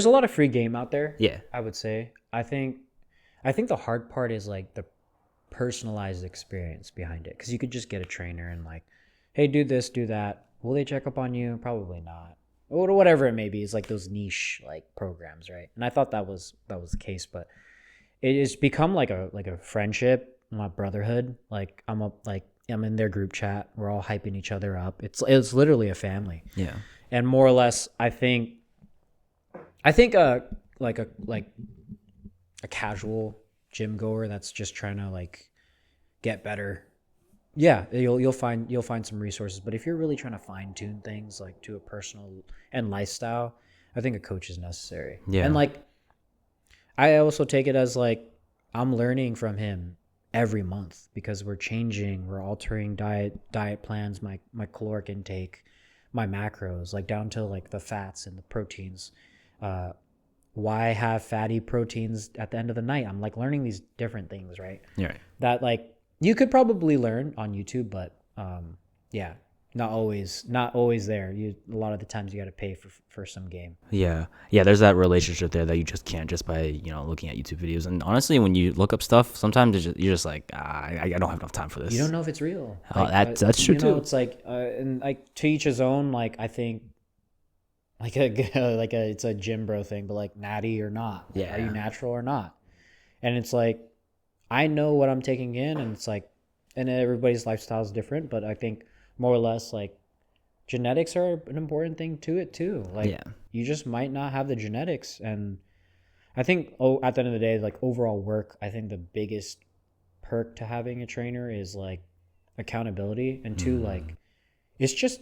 a lot of free game out there. Yeah, I would say. I think the hard part is like the personalized experience behind it, because you could just get a trainer and like, hey, do this, do that. Will they check up on you? Probably not. Or whatever it may be. It's like those niche like programs, right? And I thought that was the case, but it has become like a friendship, my brotherhood. Like I'm in their group chat. We're all hyping each other up. It's literally a family. Yeah. And more or less, I think a casual gym goer that's just trying to like get better. Yeah, you'll find some resources. But if you're really trying to fine tune things like to a personal and lifestyle, I think a coach is necessary. Yeah. And like, I also take it as like I'm learning from him every month, because we're altering diet plans, my caloric intake, my macros, like down to like the fats and the proteins. Why have fatty proteins at the end of the night? I'm like learning these different things, right? Yeah. That like you could probably learn on YouTube, but yeah, not always there. A lot of the times you got to pay for some game. Yeah. There's that relationship there that you just can't just by looking at YouTube videos. And honestly, when you look up stuff, sometimes you're just like, I don't have enough time for this. You don't know if it's real. Like, that's true too. It's like and like to each his own. Like I think like it's a gym bro thing, but like natty or not. Yeah. Are you natural or not? And it's like I know what I'm taking in, and it's like, and everybody's lifestyle is different, but I think more or less like genetics are an important thing to it too. Like you just might not have the genetics. And I think at the end of the day, like overall work, I think the biggest perk to having a trainer is like accountability, and two, like it's just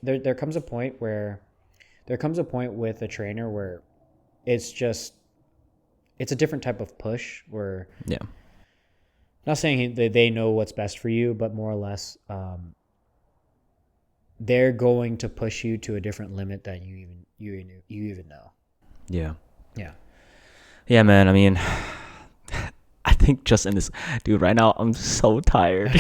there comes a point with a trainer where it's a different type of push where not saying they know what's best for you, but more or less they're going to push you to a different limit that you even know. Yeah, man. I mean, I think just in this, dude, right now I'm so tired.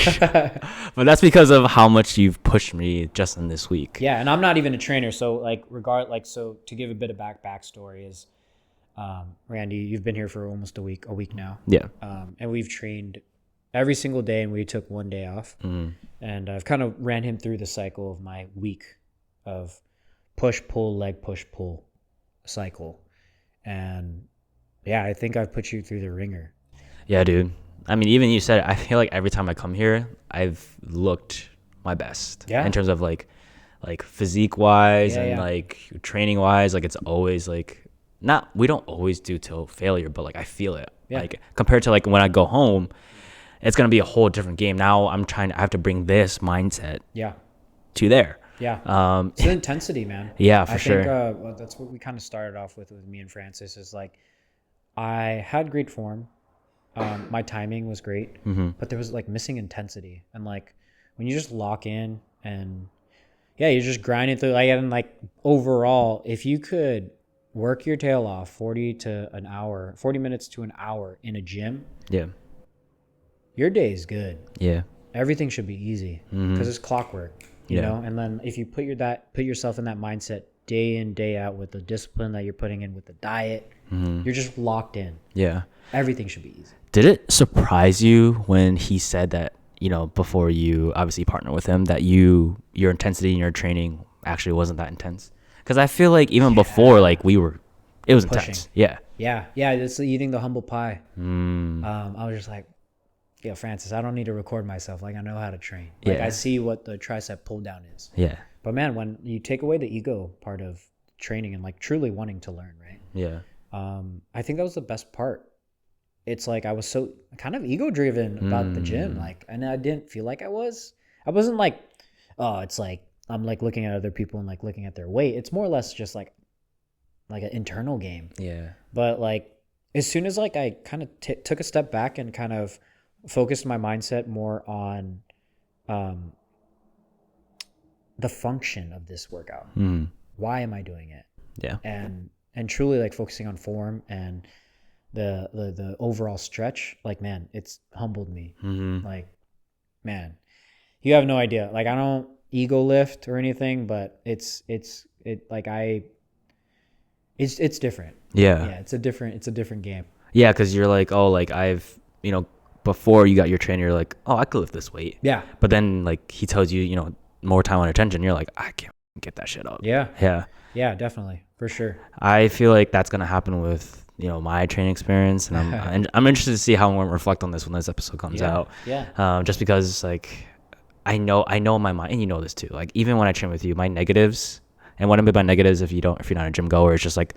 But that's because of how much you've pushed me just in this week. Yeah, and I'm not even a trainer, so like so to give a bit of backstory is Randy, you've been here for almost a week now. Yeah. And we've trained every single day, and we took one day off. Mm-hmm. And I've kind of ran him through the cycle of my week of push, pull, leg, push, pull cycle. And yeah, I think I've put you through the ringer. Yeah, dude. I mean, even you said it, I feel like every time I come here, I've looked my best. Yeah. In terms of like physique wise and Yeah. like training wise, like it's always like we don't always do till failure, but like I feel it. Yeah. Like compared to like when I go home, it's gonna be a whole different game. Now I have to bring this mindset Yeah. to there. Yeah. It's the intensity, man. Yeah, for I sure. think well, that's what we kind of started off with me and Francis is like, I had great form. My timing was great, but there was like missing intensity. And like when you just lock in and yeah, you're just grinding through like, and like overall, if you could work your tail off 40 minutes to an hour in a gym, Yeah. your day is good. Yeah. Everything should be easy because it's clockwork, you know? And then if you put yourself in that mindset day in, day out with the discipline that you're putting in with the diet, you're just locked in. Yeah. Everything should be easy. Did it surprise you when he said that, you know, before you obviously partner with him, that your intensity in your training actually wasn't that intense? Because I feel like even before, like it was Pushing. intense. Yeah. Yeah. It's eating the humble pie. I was just like, yeah, Francis, I don't need to record myself. Like I know how to train. Like I see what the tricep pull down is. Yeah. But man, when you take away the ego part of training and like truly wanting to learn, right? Yeah. I think that was the best part. It's like I was so kind of ego driven about the gym, like, and I didn't feel like I wasn't like, oh, it's like I'm like looking at other people and like looking at their weight. It's more or less just like an internal game. Yeah. But like as soon as like I kind of took a step back and kind of focused my mindset more on the function of this workout. Why am I doing it? Yeah. And truly like focusing on form and the overall stretch, like, man, it's humbled me. Like, man, you have no idea. Like, I don't ego lift or anything, but it's different. Yeah. Yeah. It's a different game. Yeah. Cause you're like, oh, like I've, you know, before you got your trainer, you're like, oh, I could lift this weight. Yeah. But then like he tells you, you know, more time on attention. You're like, I can't get that shit up. Yeah. Yeah. Yeah, definitely. For sure. I feel like that's going to happen with, you know, my training experience. And I'm interested to see how I'm going to reflect on this when this episode comes out. Yeah. Just because like, I know in my mind, and you know this too, like even when I train with you, my negatives, and what I mean by negatives, if you're not a gym goer, it's just like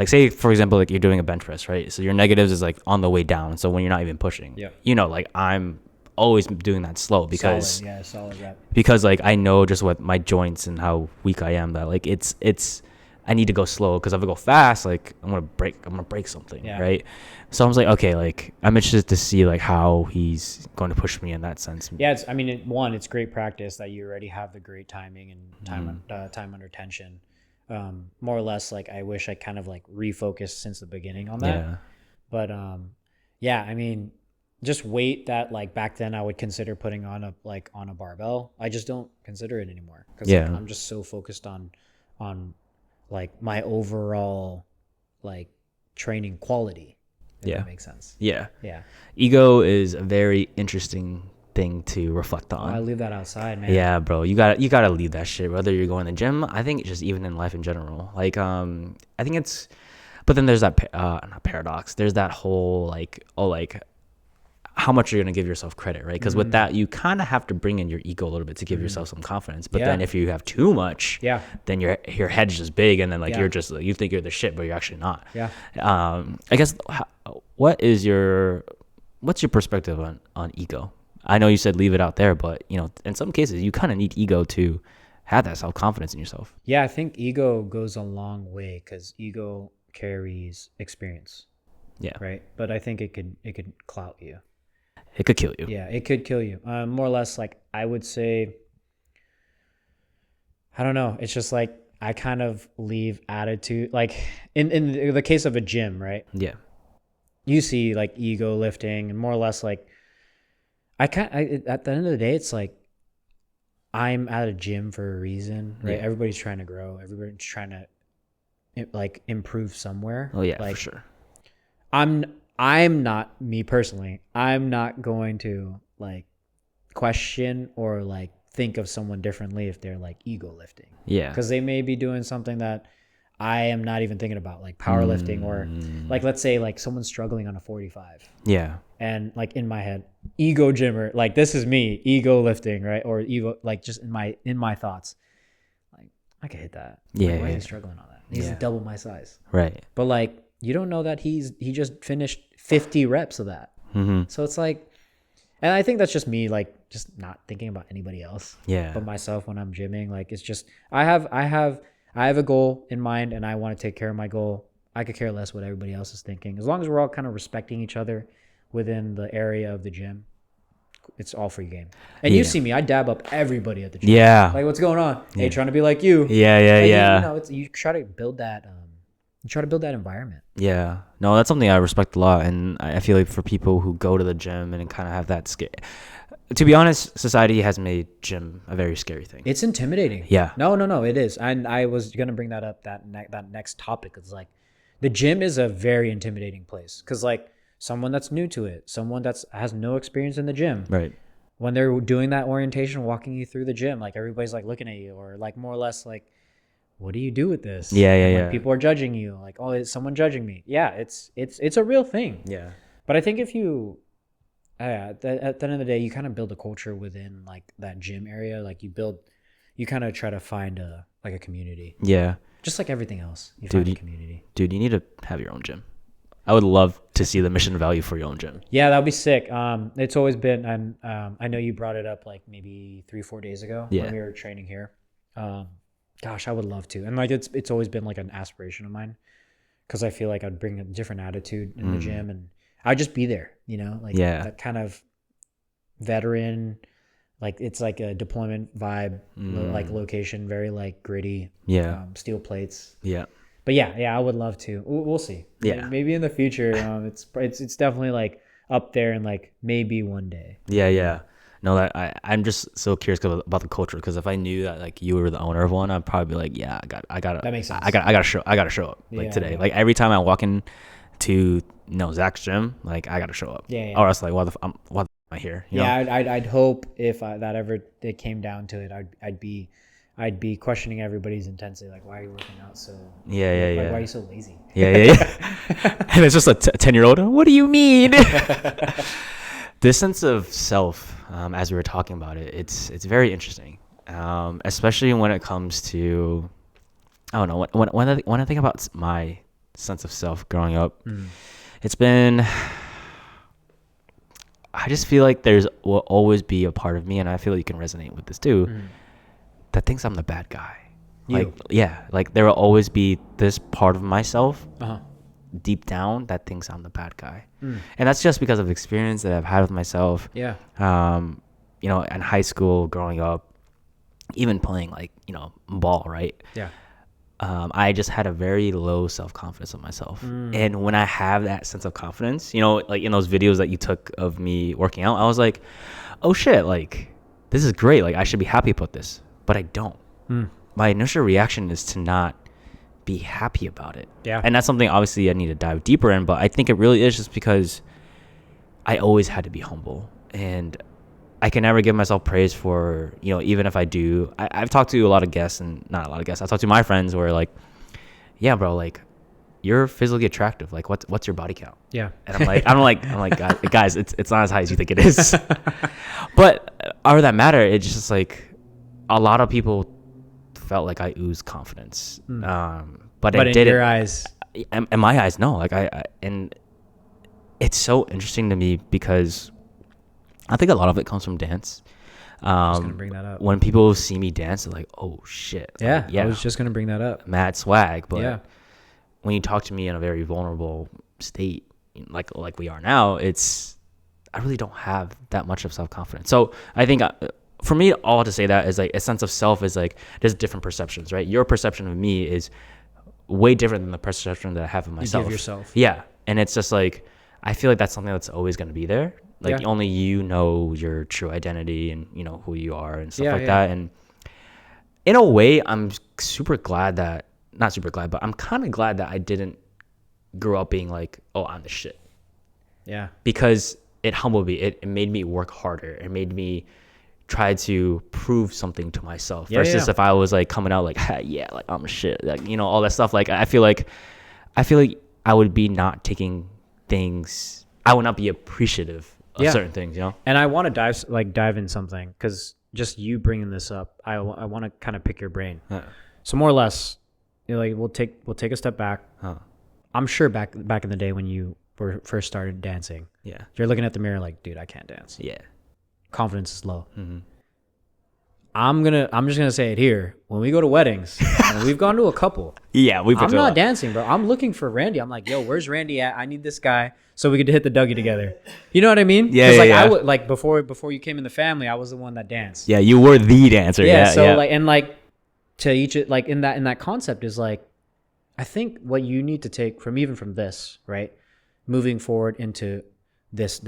say, for example, like you're doing a bench press, right? So your negatives is like on the way down. So when you're not even pushing, you know, like I'm always doing that slow because solid rep. Because like I know just what my joints and how weak I am, that like it's I need to go slow, because if I go fast, like I'm gonna break something, right? So I was like, okay, like I'm interested to see like how he's going to push me in that sense. Yeah, it's great practice that you already have the great timing and time under tension. More or less, like I wish I kind of like refocused since the beginning on that. Yeah. But I mean, just weight that like back then I would consider putting on a barbell, I just don't consider it anymore, because like, I'm just so focused on like my overall like training quality. If that makes sense. Yeah. Yeah. Ego is a very interesting thing to reflect on. I leave that outside, man. Yeah, bro. You gotta leave that shit. Whether you're going to the gym, I think just even in life in general. Like, I think it's, but then there's that not paradox. There's that whole like, oh, like how much you're gonna give yourself credit, right? Because with that, you kind of have to bring in your ego a little bit to give yourself some confidence. But then if you have too much, then your head's just big, and then like you're just like, you think you're the shit, but you're actually not. Yeah. I guess what's your perspective on ego? I know you said leave it out there, but you know, in some cases you kind of need ego to have that self-confidence in yourself. Yeah, I think ego goes a long way, because ego carries experience. Yeah. Right. But I think it could clout you. It could kill you. Yeah, it could kill you. More or less, like I would say, I don't know. It's just like I kind of leave attitude, like in the case of a gym, right? Yeah. You see like ego lifting, and more or less like at the end of the day, it's like I'm at a gym for a reason, right? Yeah. Everybody's trying to grow. Everybody's trying to like improve somewhere. Oh yeah, like, for sure. I'm not, me personally, I'm not going to like question or like think of someone differently if they're like ego lifting. Yeah. Because they may be doing something that I am not even thinking about, like powerlifting, or like, let's say like someone's struggling on a 45. Yeah. And like in my head, ego gymmer, like this is me, ego lifting, right? Or ego, like just in my thoughts, like I could hit that. Yeah. Like, why is he struggling on that? He's double my size. Right. But like, you don't know that he just finished 50 reps of that. So it's like, and I think that's just me, like just not thinking about anybody else. Yeah. But myself when I'm gymming, like it's just I have a goal in mind, and I want to take care of my goal. I could care less what everybody else is thinking, as long as we're all kind of respecting each other within the area of the gym. It's all free game. And you see me, I dab up everybody at the gym. Yeah. Like, what's going on? Hey, trying to be like you. Yeah. And you try to build that. You try to build that environment. Yeah. No, that's something I respect a lot, and I feel like for people who go to the gym and kind of have that scare. To be honest, society has made gym a very scary thing. It's intimidating. Yeah. No, it is. And I was gonna bring that up. That next topic is like, the gym is a very intimidating place, because like someone that's new to it, someone that's has no experience in the gym, Right. when they're doing that orientation, walking you through the gym, like everybody's like looking at you, or like more or less like, what do you do with this? Yeah. People are judging you. Like, oh, is someone judging me? Yeah, it's a real thing. Yeah. But I think if you, at the end of the day, you kind of build a culture within like that gym area. Like you kind of try to find a community. Yeah. Just like everything else, you find a community. Dude, you need to have your own gym. I would love to see the mission value for your own gym. Yeah, that'd be sick. It's always been, and I know you brought it up like maybe 3-4 days ago when we were training here. Gosh, I would love to. And like it's always been like an aspiration of mine, because I feel like I'd bring a different attitude in the gym, and I'd just be there, like that kind of veteran, like it's like a deployment vibe, like location, very like gritty, steel plates. Yeah. But yeah, I would love to. We'll see. Yeah. Maybe in the future, it's definitely like up there, and like maybe one day. Yeah. No, that I'm just so curious about the culture, because if I knew that like you were the owner of one, I'd probably be like, yeah, I gotta. That makes sense. I gotta show up like today. Yeah. Like every time I walk in to Zach's gym, like I gotta show up. Yeah. Or else like what am I here? You know? I'd hope if that ever it came down to it, I'd be questioning everybody's intensity, like, why are you working out so? Yeah. Why are you so lazy? Yeah. And it's just a 10-year-old. What do you mean? This sense of self, as we were talking about it, it's very interesting, especially when it comes to, I don't know, when I think about my sense of self growing up, it's been, I just feel like will always be a part of me, and I feel you can resonate with this too, that thinks I'm the bad guy. Like there will always be this part of myself deep down that thinks I'm the bad guy. And that's just because of experience that I've had with myself. Yeah. In high school, growing up, even playing like, ball, right? Yeah. I just had a very low self-confidence of myself. And when I have that sense of confidence, like in those videos that you took of me working out, I was like, oh shit, like this is great. Like I should be happy about this, but I don't. My initial reaction is to not be happy about it. Yeah. And that's something obviously I need to dive deeper in, but I think it really is just because I always had to be humble, and I can never give myself praise for, even if I do. I've talked to a lot of guests, and not a lot of guests. I talked to my friends who are like, yeah, bro, like you're physically attractive. Like what's your body count? Yeah. And I'm like, guys, it's not as high as you think it is. But other than that matter, it's just like a lot of people felt like I oozed confidence. But it didn't. In your eyes, in my eyes, no. Like and it's so interesting to me because I think a lot of it comes from dance. I was gonna bring that up. When people see me dance, they're like, "Oh shit!" Yeah, I was just gonna bring that up. Mad swag, but when you talk to me in a very vulnerable state, like we are now, I really don't have that much of self confidence. So I think. For me, all to say that is like a sense of self is like there's different perceptions, right? Your perception of me is way different than the perception that I have of myself. You give yourself. Yeah. And it's just like, I feel like that's something that's always going to be there. Like only you know your true identity and who you are and stuff that. And in a way, I'm super glad not super glad, but I'm kind of glad that I didn't grow up being like, oh, I'm the shit. Yeah. Because it humbled me. It made me work harder. It made me try to prove something to myself. Versus if I was like coming out like, yeah, like I'm shit, like, you know, all that stuff. Like I feel like I would be not taking things. I would not be appreciative of certain things, you know. And I want to dive in something, because just you bringing this up, I want to kind of pick your brain. So more or less, you know, like we'll take a step back. I'm sure back in the day when you first started dancing, you're looking at the mirror like, dude, I can't dance. Yeah. Confidence is low. I'm just gonna say it here. When we go to weddings, and we've gone to a couple. I'm not dancing, bro. I'm looking for Randy. I'm like, yo, where's Randy at? I need this guy so we could hit the Dougie together. You know what I mean? I would, like, before you came in the family, I was the one that danced. Yeah, you were the dancer. Like to each, like in that concept is like, I think what you need to take from this, right, moving forward into this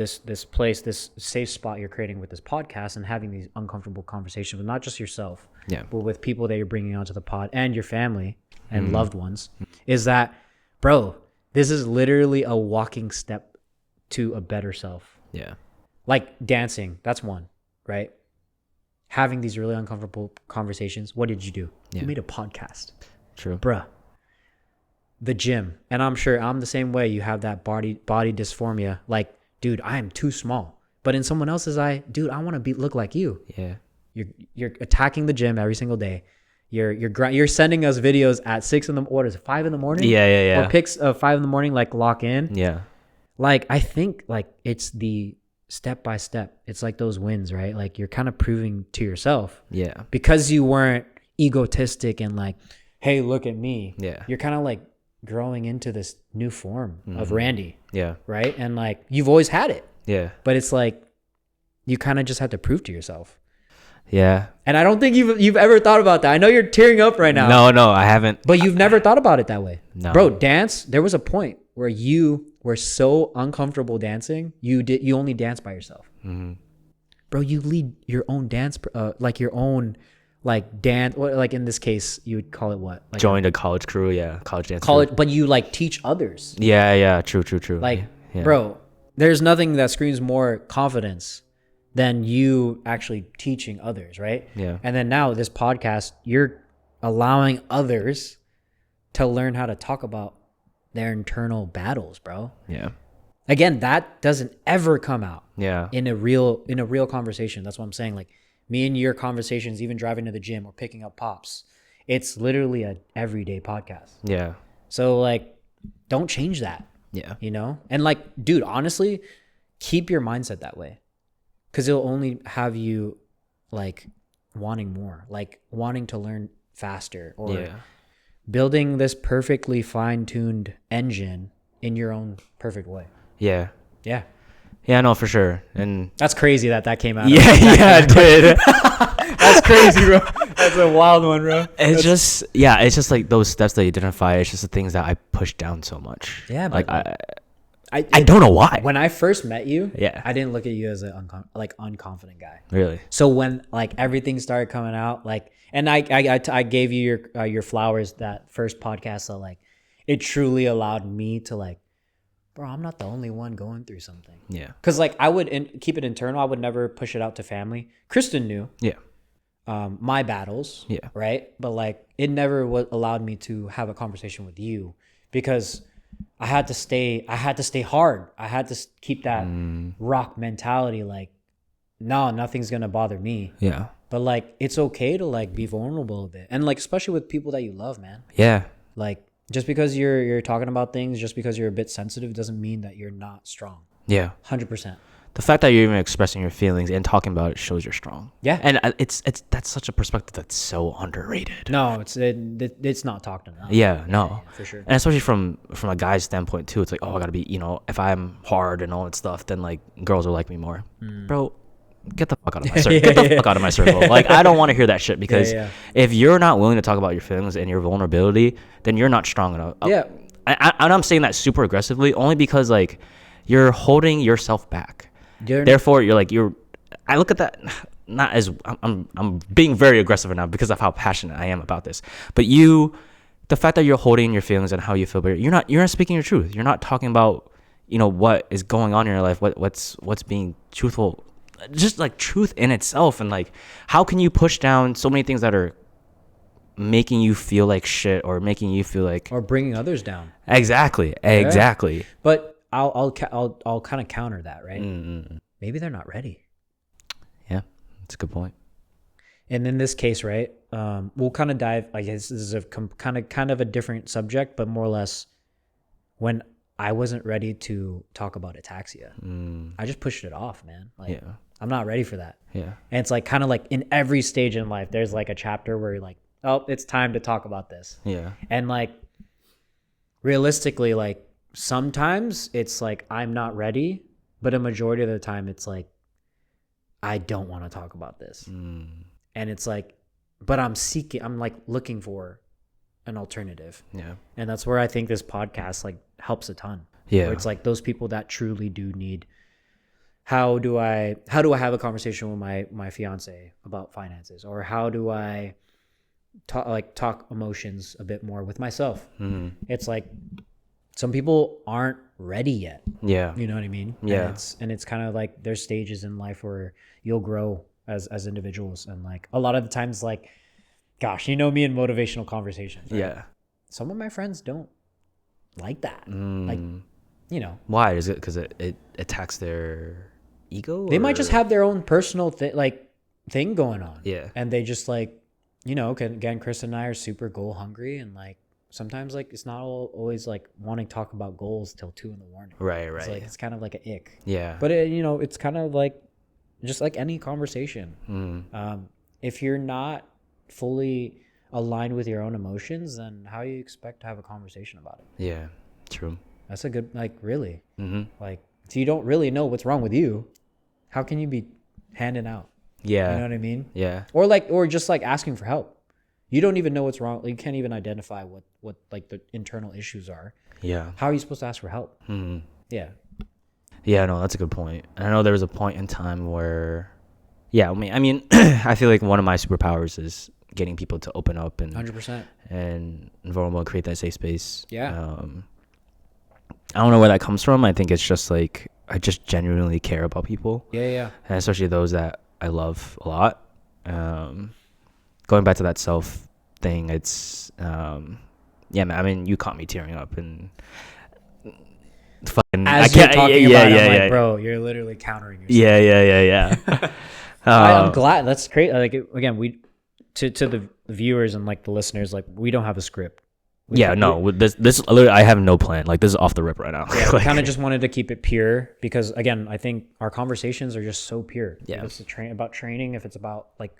place, this safe spot you're creating with this podcast, and having these uncomfortable conversations with not just yourself, but with people that you're bringing onto the pod and your family and loved ones, is that, bro, this is literally a walking step to a better self. Yeah. Like dancing, that's one, right? Having these really uncomfortable conversations. What did you do? Yeah. You made a podcast. True. Bruh. The gym. And I'm sure I'm the same way. You have that body dysphoria. Like, dude, I am too small. But in someone else's eye, dude, I want to look like you. Yeah. You're attacking the gym every single day. You're sending us videos at 6 in the, what is it, 5 in the morning? Yeah. Or pics of 5 in the morning, like lock in. Yeah. Like, I think like it's the step by step. It's like those wins, right? Like you're kind of proving to yourself. Yeah. Because you weren't egotistic and like, hey, look at me. Yeah. You're kind of like growing into this new form of Randy. Yeah. Right? And like you've always had it. Yeah. But it's like you kind of just have to prove to yourself. Yeah. And I don't think you've ever thought about that. I know you're tearing up right now. No, I haven't. But you've never thought about it that way. No. Bro, dance, there was a point where you were so uncomfortable dancing, you only dance by yourself. Bro, you lead your own dance, like your own like dance, like in this case, you would call it what? Like joined a college crew, college dance crew. But you like teach others. Yeah, true. Like, bro, there's nothing that screams more confidence than you actually teaching others, right? Yeah. And then now this podcast, you're allowing others to learn how to talk about their internal battles, bro. Yeah. Again, that doesn't ever come out. Yeah. In a real conversation. That's what I'm saying. Like me and your conversations, even driving to the gym or picking up pops, it's literally a everyday podcast. Yeah. So like, don't change that. Yeah. You know? And like, dude, honestly, keep your mindset that way. Because it'll only have you like wanting more, like wanting to learn faster, or building this perfectly fine-tuned engine in your own perfect way. Yeah. Yeah. Yeah, no, for sure. And that's crazy that came out. Yeah, it did. That's crazy, bro. That's a wild one, bro. It's just like those steps that you identify. It's just the things that I push down so much. Yeah, like I don't know why. When I first met you, yeah, I didn't look at you as an unconfident guy. Really? So when like everything started coming out, like, and I gave you your flowers that first podcast, so like it truly allowed me to like, bro, I'm not the only one going through something. Yeah. Because like I would keep it internal. I would never push it out to family. Kristen knew. Yeah. My battles. Yeah. Right. But like it never allowed me to have a conversation with you, because I had to stay hard. I had to keep that rock mentality. Like, no, nothing's going to bother me. Yeah. But like, it's okay to like be vulnerable a bit. And like, especially with people that you love, man. Yeah. Like just because you're talking about things, just because you're a bit sensitive doesn't mean that you're not strong. Yeah. 100%. The fact that you're even expressing your feelings and talking about it shows you're strong. Yeah. And it's that's such a perspective that's so underrated. No, it's not talked enough. Yeah, no. Yeah, for sure. And especially from a guy's standpoint too, it's like, oh, I gotta be, if I'm hard and all that stuff, then like girls will like me more. Bro, get the fuck out of my circle. Get the fuck out of my circle. Like, I don't want to hear that shit, because if you're not willing to talk about your feelings and your vulnerability, then you're not strong enough. Yeah. And I'm saying that super aggressively only because like you're holding yourself back. Therefore, I look at that not as I'm being very aggressive now because of how passionate I am about this. But the fact that you're holding your feelings and how you feel, but you're not speaking your truth. You're not talking about what is going on in your life, what's being truthful, just like truth in itself. And like, how can you push down so many things that are making you feel like shit, or making you feel like, or bringing others down? Exactly. But I'll kind of counter that, right? Maybe they're not ready. Yeah, that's a good point. And in this case, right, we'll kind of dive, like, this is a kind of a different subject, but more or less, when I wasn't ready to talk about ataxia, I just pushed it off, man. Like, I'm not ready for that. Yeah. And it's like kind of like in every stage in life, there's like a chapter where you're like, oh, it's time to talk about this. Yeah. And like, realistically, like, sometimes it's like I'm not ready, but a majority of the time it's like I don't want to talk about this. And it's like, but I'm like looking for an alternative. Yeah. And that's where I think this podcast like helps a ton. Yeah. Where it's like those people that truly do need, how do I have a conversation with my fiance about finances? Or how do I talk emotions a bit more with myself? It's like, some people aren't ready yet. Yeah. You know what I mean? Yeah. And it's kind of like there's stages in life where you'll grow as individuals. And like a lot of the times, like, gosh, me in motivational conversations. Right? Yeah. Some of my friends don't like that. Like, Why? Is it because it attacks their ego? They might just have their own personal thing going on. Yeah. And they just like, again, Chris and I are super goal hungry, and like, sometimes like it's not always like wanting to talk about goals till 2 a.m. Right. It's like, it's kind of like an ick. Yeah. But it's kind of like just like any conversation. If you're not fully aligned with your own emotions, then how do you expect to have a conversation about it? Yeah, true. That's a good, like, really. Like, if you don't really know what's wrong with you, how can you be handing out? Yeah. You know what I mean? Yeah. Or just like asking for help. You don't even know what's wrong. You can't even identify what like the internal issues are. Yeah. How are you supposed to ask for help? Yeah. Yeah, no, that's a good point. And I know there was a point in time where, I mean, I feel like one of my superpowers is getting people to open up and 100% and vulnerable and create that safe space. Yeah. I don't know where that comes from. I think it's just like I just genuinely care about people. Yeah. And especially those that I love a lot. Going back to that self thing, it's man, I mean, you caught me tearing up and fucking as you're talking about it, I'm like, bro, you're literally countering yourself. Yeah. I'm glad. That's great. Like, again, we to the viewers and like the listeners, like, we don't have a script. With this literally, I have no plan. Like, this is off the rip right now. Yeah, we kind of just wanted to keep it pure because, again, I think our conversations are just so pure. Yeah. If it's about training, if it's about like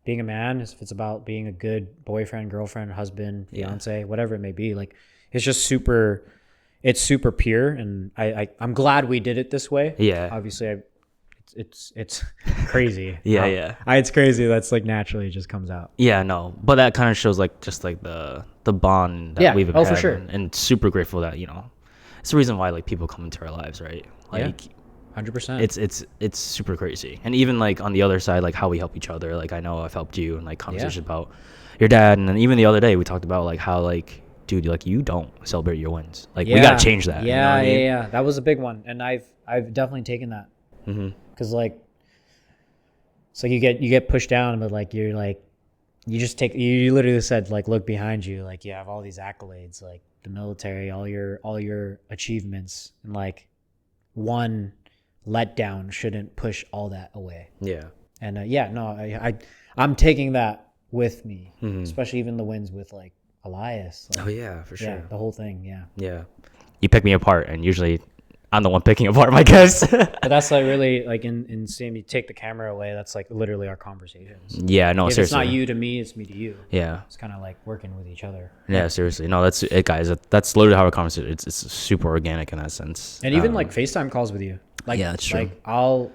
being a man, if it's about being a good boyfriend, girlfriend, husband, fiance, whatever it may be, like, it's just super pure. And I'm glad we did it this way. Yeah. Obviously, it's crazy. Yeah. It's crazy. That's like naturally it just comes out. Yeah, no, but that kind of shows like just like the bond that we've had. For sure. And super grateful that it's the reason why like people come into our lives, right? Like, 100%. It's super crazy. And even like on the other side, like how we help each other. Like, I know I've helped you, and like conversations about your dad, and then even the other day we talked about like how like, dude, like, you don't celebrate your wins. Like, we gotta change that. Yeah. That was a big one, and I've definitely taken that. Because like, so you get pushed down, but like you literally said, like, look behind you, like, you have all these accolades, like the military, all your achievements, and like one letdown shouldn't push all that away. Yeah. And I'm taking that with me, especially even the wins with like Elias. Like, oh yeah, for sure. Yeah, the whole thing. Yeah. You pick me apart, and usually I'm the one picking apart my guests. But that's like really like in Sam, you take the camera away, that's like literally our conversations. Yeah, no, if seriously. It's not you to me, it's me to you. Yeah. It's kind of like working with each other. Yeah, seriously. No, that's it, guys. That's literally how our conversation. It's super organic in that sense. And even like FaceTime calls with you. Like, yeah, that's true. Like, I'll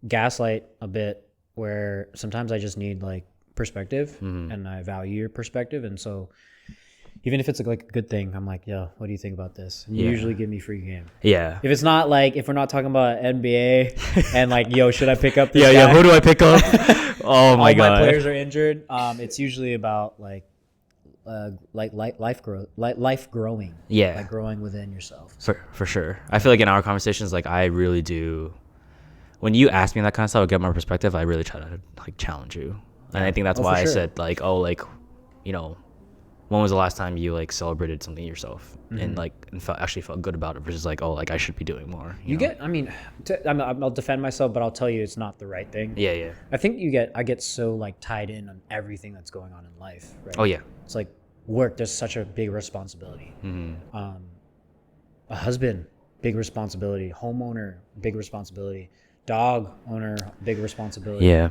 gaslight a bit where sometimes I just need like perspective, and I value your perspective, and so even if it's like a good thing, I'm like, yo, what do you think about this? And you usually give me free game. Yeah. If it's not like, if we're not talking about NBA and like, yo, should I pick up this guy? Yeah, who do I pick up? Oh my God. All my players are injured. It's usually about like life growing. Yeah. Like growing within yourself. For sure. I feel like in our conversations, like I really do. When you ask me that kind of stuff, I get my perspective. I really try to like challenge you, and I think that's why I said like, oh, like, you know, when was the last time you like celebrated something yourself and like actually felt good about it versus like, oh, like I should be doing more. You know? Get, I mean, I'll defend myself, but I'll tell you it's not the right thing. Yeah. I think I get so like tied in on everything that's going on in life. Right? Oh yeah. It's like work. There's such a big responsibility. A husband, big responsibility. Homeowner, big responsibility. Dog owner, big responsibility. Yeah.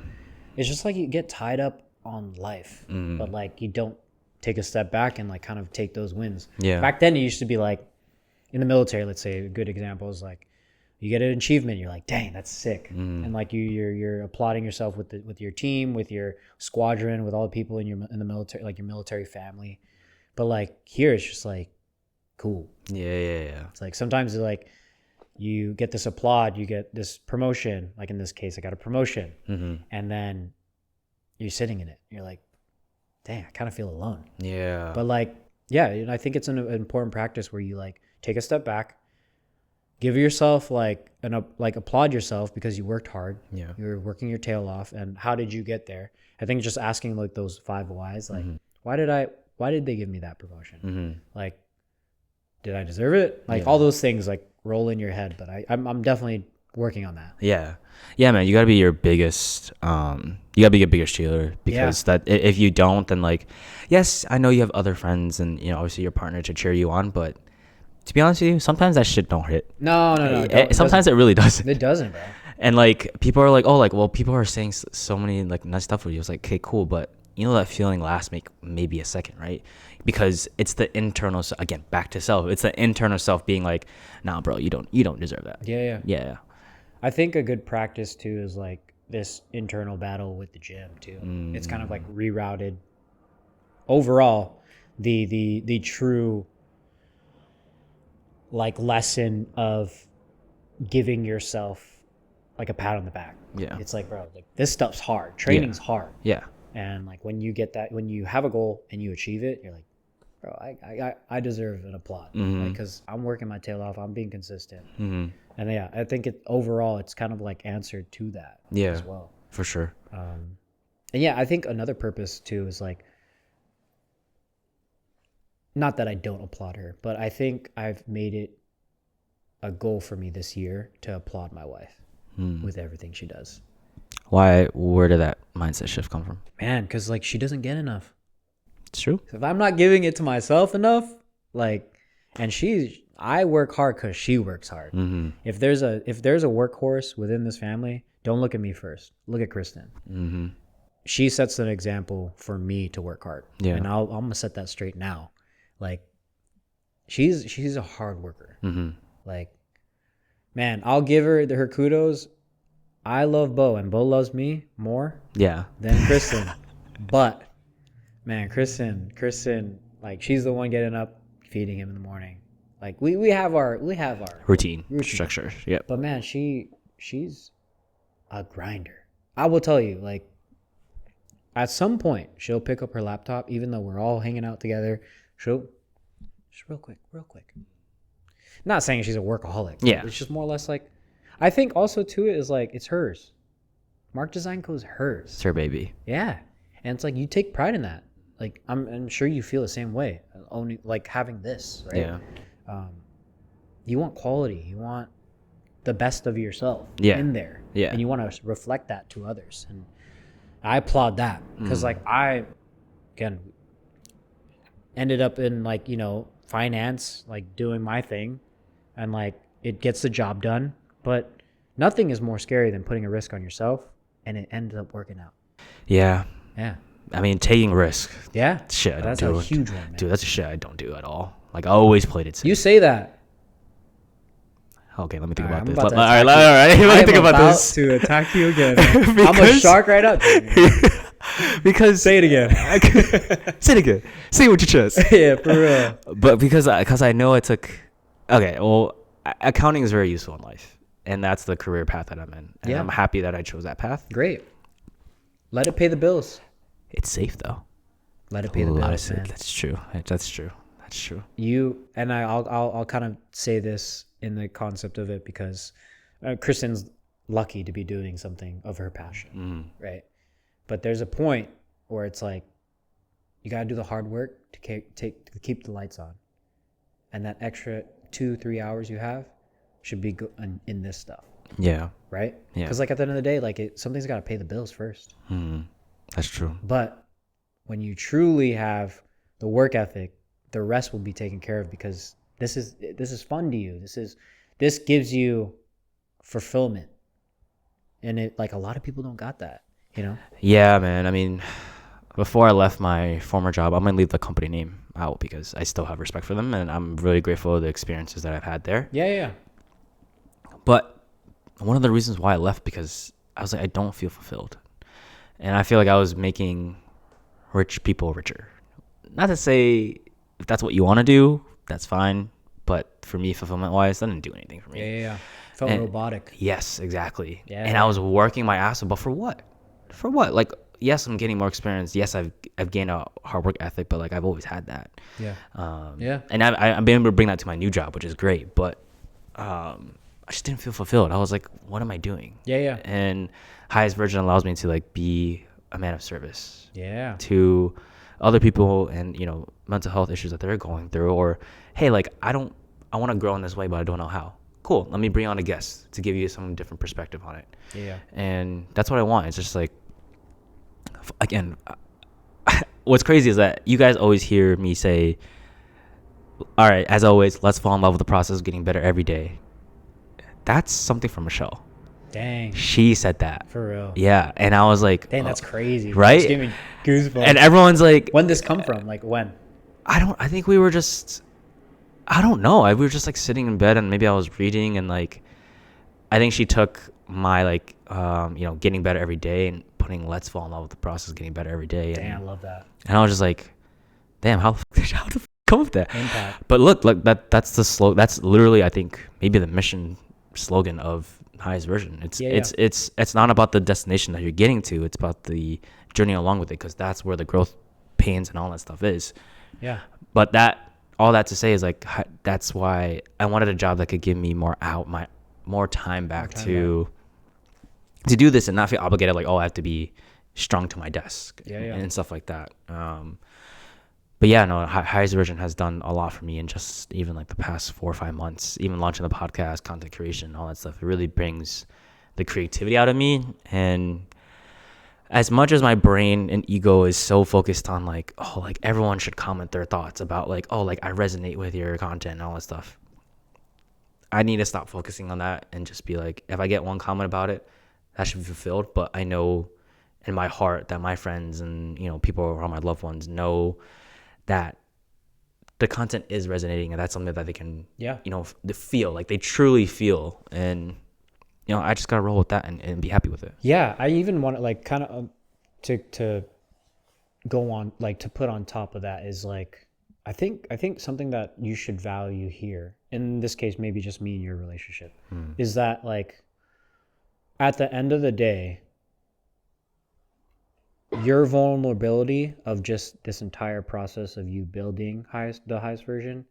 It's just like you get tied up on life, but like you don't take a step back and like kind of take those wins. Yeah. Back then it used to be like in the military, let's say a good example is like you get an achievement, you're like, dang, that's sick. And like you're applauding yourself with your team, with your squadron, with all the people in the military, like your military family. But like here it's just like cool. Yeah. It's like sometimes it's like you get this applaud, you get this promotion. Like in this case, I got a promotion, and then you're sitting in it. You're like, dang, I kind of feel alone. Yeah. But like, yeah, I think it's an important practice where you like take a step back, give yourself like applaud yourself because you worked hard. Yeah. You're working your tail off. And how did you get there? I think just asking like those 5 whys, like, why did they give me that promotion? Like, did I deserve it? Like all those things like roll in your head, but I'm definitely working on that. Yeah, man, you gotta be your biggest cheerleader, because that if you don't, then like, yes, I know you have other friends and you know obviously your partner to cheer you on, but to be honest with you, sometimes that shit don't hit. No. Sometimes it really doesn't. It doesn't, bro. And like people are like, oh, like, well, people are saying so many like nice stuff for you. It's like, okay, cool, but you know that feeling lasts maybe a second, right? Because it's the internal, again, back to self. It's the internal self being like, nah, bro, you don't deserve that. Yeah. I think a good practice too is like this internal battle with the gym too. It's kind of like rerouted. Overall, the true like lesson of giving yourself like a pat on the back. Yeah. It's like, bro, like this stuff's hard. Training's hard. Yeah. And like when you get that, when you have a goal and you achieve it, you're like, bro, I deserve an applaud because I'm working my tail off. I'm being consistent. And yeah, I think overall it's kind of like answered to that as well. For sure. And yeah, I think another purpose too is like, not that I don't applaud her, but I think I've made it a goal for me this year to applaud my wife with everything she does. Where did that mindset shift come from? Man, because like she doesn't get enough. It's true. So if I'm not giving it to myself enough, like, and I work hard because she works hard. If there's a workhorse within this family, don't look at me first. Look at Kristen. She sets an example for me to work hard. Yeah. And I'm gonna set that straight now. Like, she's a hard worker. Like, man, I'll give her kudos. I love Bo, and Bo loves me more. Than Kristen. But man, Kristen, like she's the one getting up, feeding him in the morning. Like we have our routine structure. Yeah. But man, she's a grinder. I will tell you, like at some point she'll pick up her laptop, even though we're all hanging out together. She'll just real quick. Not saying she's a workaholic. Yeah. It's just more or less like, I think also too is like it's hers. Mark Design Co. is hers. It's her baby. Yeah. And it's like you take pride in that. Like I'm sure you feel the same way. Only like having this, right? Yeah. You want quality. You want the best of yourself in there. Yeah. And you want to reflect that to others. And I applaud that because like I again ended up in like, you know, finance, like doing my thing, and like it gets the job done. But nothing is more scary than putting a risk on yourself, and it ended up working out. Yeah. I mean, taking risk. Yeah. Shit, I don't that's do. A huge one, man. Dude, that's a shit I don't do at all. Like, I always played it safe. You say that. Okay, let me think about this. All right. Let me think about this. To attack you again. I'm a shark right up. Because say it again. Say it again. Say it with your chest. Yeah, for real. But because I know it took. Okay, well, accounting is very useful in life, and that's the career path that I'm in. And I'm happy that I chose that path. Great. Let it pay the bills. It's safe though. Let it pay the bills, man. That's true. That's true. That's true. You and I'll kind of say this in the concept of it because Kristen's lucky to be doing something of her passion, right? But there's a point where it's like you got to do the hard work to keep the lights on, and that extra 2-3 hours you have should be in this stuff. Yeah. Right. Yeah. Because like at the end of the day, like something's got to pay the bills first. That's true. But when you truly have the work ethic, the rest will be taken care of because this is fun to you. This gives you fulfillment, and it like a lot of people don't got that, you know. Yeah, man. I mean, before I left my former job, I'm gonna leave the company name out because I still have respect for them, and I'm really grateful for the experiences that I've had there. Yeah. But one of the reasons why I left because I was like, I don't feel fulfilled, and I feel like I was making rich people richer. Not to say if that's what you want to do, that's fine. But for me, fulfillment wise, that didn't do anything for me. Yeah. Felt robotic. Yes, exactly. Yeah. And I was working my ass off, but for what? For what? Like, yes, I'm getting more experience. Yes, I've gained a hard work ethic, but like I've always had that. Yeah. And I'm being able to bring that to my new job, which is great. But I just didn't feel fulfilled. I was like, what am I doing? Yeah. And highest version allows me to like be a man of service. Yeah. To other people and mental health issues that they're going through, or hey, like I want to grow in this way, but I don't know how. Cool, let me bring on a guest to give you some different perspective on it. Yeah. And that's what I want. It's just like, again, what's crazy is that you guys always hear me say, all right, as always, let's fall in love with the process of getting better every day. That's something from Michelle. Dang. She said that. For real. Yeah. And I was like, dang, that's crazy. Right? Just gave me goosebumps. And everyone's like, when did this come from? Like when? I think we were just, I don't know. We were just like sitting in bed and maybe I was reading and like, I think she took my like, getting better every day and putting let's fall in love with the process of getting better every day. Damn, I love that. And I was just like, damn, how the fuck come with that? Impact. But look, that's the slow. That's literally, I think, maybe the mission slogan of highest version. It's not about the destination that you're getting to. It's about the journey along with it, because that's where the growth pains and all that stuff is. Yeah. But all that to say is like, that's why I wanted a job that could give me more time back to do this and not feel obligated. Like, oh, I have to be strung to my desk and stuff like that. But yeah, no, highest version has done a lot for me in just even like the past 4 or 5 months, even launching the podcast, content creation, all that stuff. It really brings the creativity out of me. And as much as my brain and ego is so focused on like, oh, like everyone should comment their thoughts about like, oh, like I resonate with your content and all that stuff, I need to stop focusing on that and just be like, if I get one comment about it, that should be fulfilled. But I know in my heart that my friends and, people around my loved ones know that the content is resonating, and that's something that they can, they feel, like they truly feel. And, I just got to roll with that and be happy with it. Yeah. I even want to like kind of to go on, like to put on top of that is like, I think something that you should value here, in this case, maybe just me and your relationship, is that like at the end of the day, your vulnerability of just this entire process of you building the highest version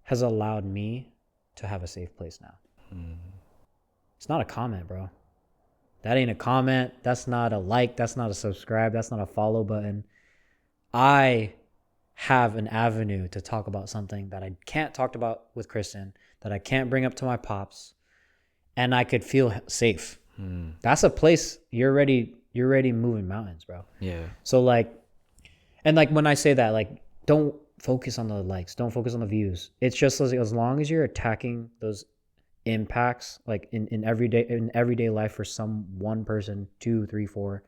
has allowed me to have a safe place now. It's not a comment, bro. That ain't a comment. That's not a like. That's not a subscribe. That's not a follow button. I have an avenue to talk about something that I can't talk about with Kristen, that I can't bring up to my pops, and I could feel safe. That's a place you're already moving mountains, bro. Yeah. So like, and like when I say that, like, don't focus on the likes, don't focus on the views. It's just as long as you're attacking those impacts, like in everyday life for one person, 2, 3, 4,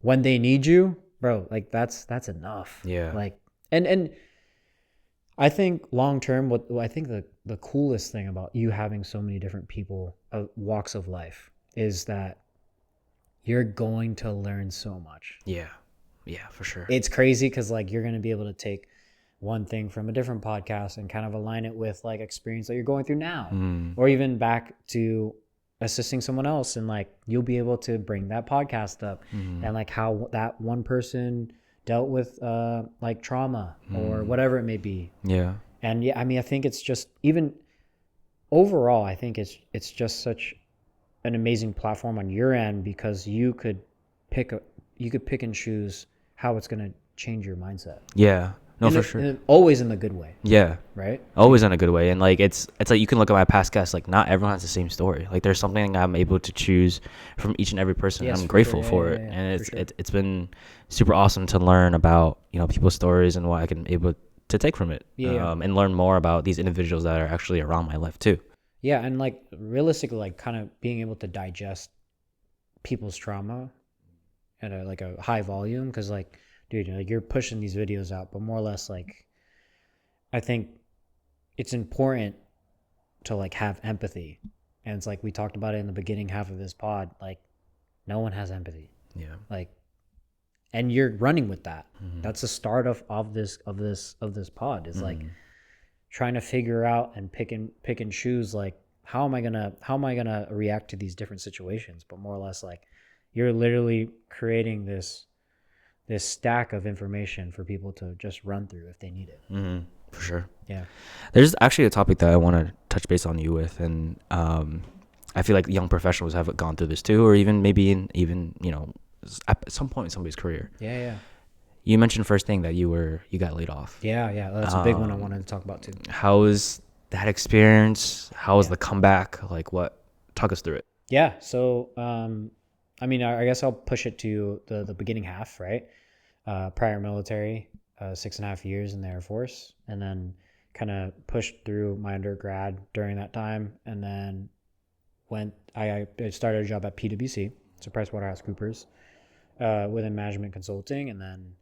when they need you, bro, like that's enough. Yeah. Like, and I think long term, what I think the coolest thing about you having so many different people, walks of life, is that you're going to learn so much. Yeah, for sure. It's crazy because like you're going to be able to take one thing from a different podcast and kind of align it with like experience that you're going through now, or even back to assisting someone else, and like you'll be able to bring that podcast up and like how that one person dealt with like trauma or whatever it may be. Yeah. And yeah, I mean, I think it's just even overall, I think it's just such an amazing platform on your end because you could pick and choose how it's going to change your mindset. Yeah. No, for sure. Always in the good way. Yeah. Right. Always in a good way. And like it's like you can look at my past guests, like not everyone has the same story. Like there's something I'm able to choose from each and every person. Yes, I'm for grateful sure. for Yeah, it. yeah, yeah, And for sure. it's been super awesome to learn about, you know, people's stories and what I can able to take from it. Yeah. And learn more about these individuals that are actually around my life too. Yeah, and like realistically, like kind of being able to digest people's trauma at a high volume, because like, dude, like you're pushing these videos out, but more or less, like, I think it's important to like have empathy, and it's like we talked about it in the beginning half of this pod. Like, no one has empathy. Yeah. Like, and you're running with that. That's the start of this pod. Is like trying to figure out and pick and choose, like, how am I gonna react to these different situations? But more or less, like, you're literally creating this stack of information for people to just run through if they need it. For sure. Yeah. There's actually a topic that I want to touch base on you with, and I feel like young professionals have gone through this too, or even maybe you know, at some point in somebody's career. Yeah. You mentioned first thing that you got laid off. Yeah. That's a big one I wanted to talk about too. How was that experience? How was the comeback? Like, what? Talk us through it. Yeah. So, I mean, I guess I'll push it to the beginning half, right? Prior military, 6.5 years in the Air Force, and then kind of pushed through my undergrad during that time, and then I started a job at PwC, so PricewaterhouseCoopers, within management consulting, and then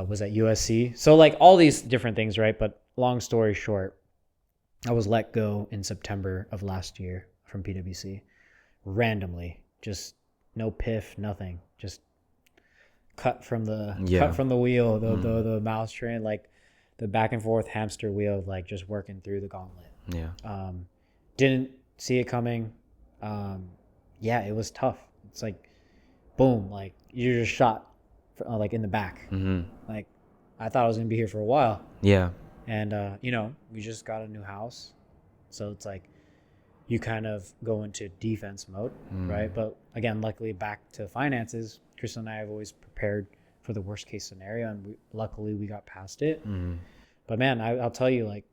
was at USC. So like all these different things, right? But long story short, I was let go in September of last year from PwC, randomly, just no piff, nothing, just cut from the wheel, the mouse train, like the back and forth hamster wheel of like just working through the gauntlet. Yeah. Didn't see it coming. Yeah, it was tough. It's like, boom, like you're just shot like in the back. Like I thought I was gonna be here for a while. Yeah. And you know, we just got a new house, so it's like you kind of go into defense mode, right? But again, luckily back to finances, Chris and I have always prepared for the worst case scenario, and luckily we got past it. But man, I'll tell you, like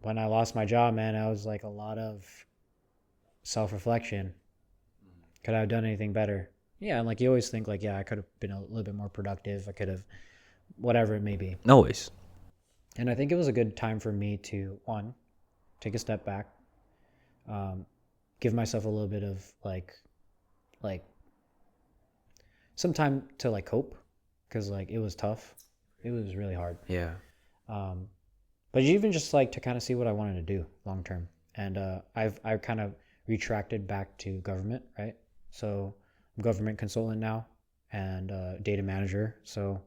when I lost my job, man, I was like a lot of self-reflection. Could I have done anything better? Yeah, and like you always think like, yeah, I could have been a little bit more productive. I could have, whatever it may be. Always. And I think it was a good time for me to, one, take a step back, give myself a little bit of like some time to like cope, because like it was tough. It was really hard. Yeah. But even just like to kind of see what I wanted to do long term. And I've kind of retracted back to government, right? So I'm government consultant now and data manager. So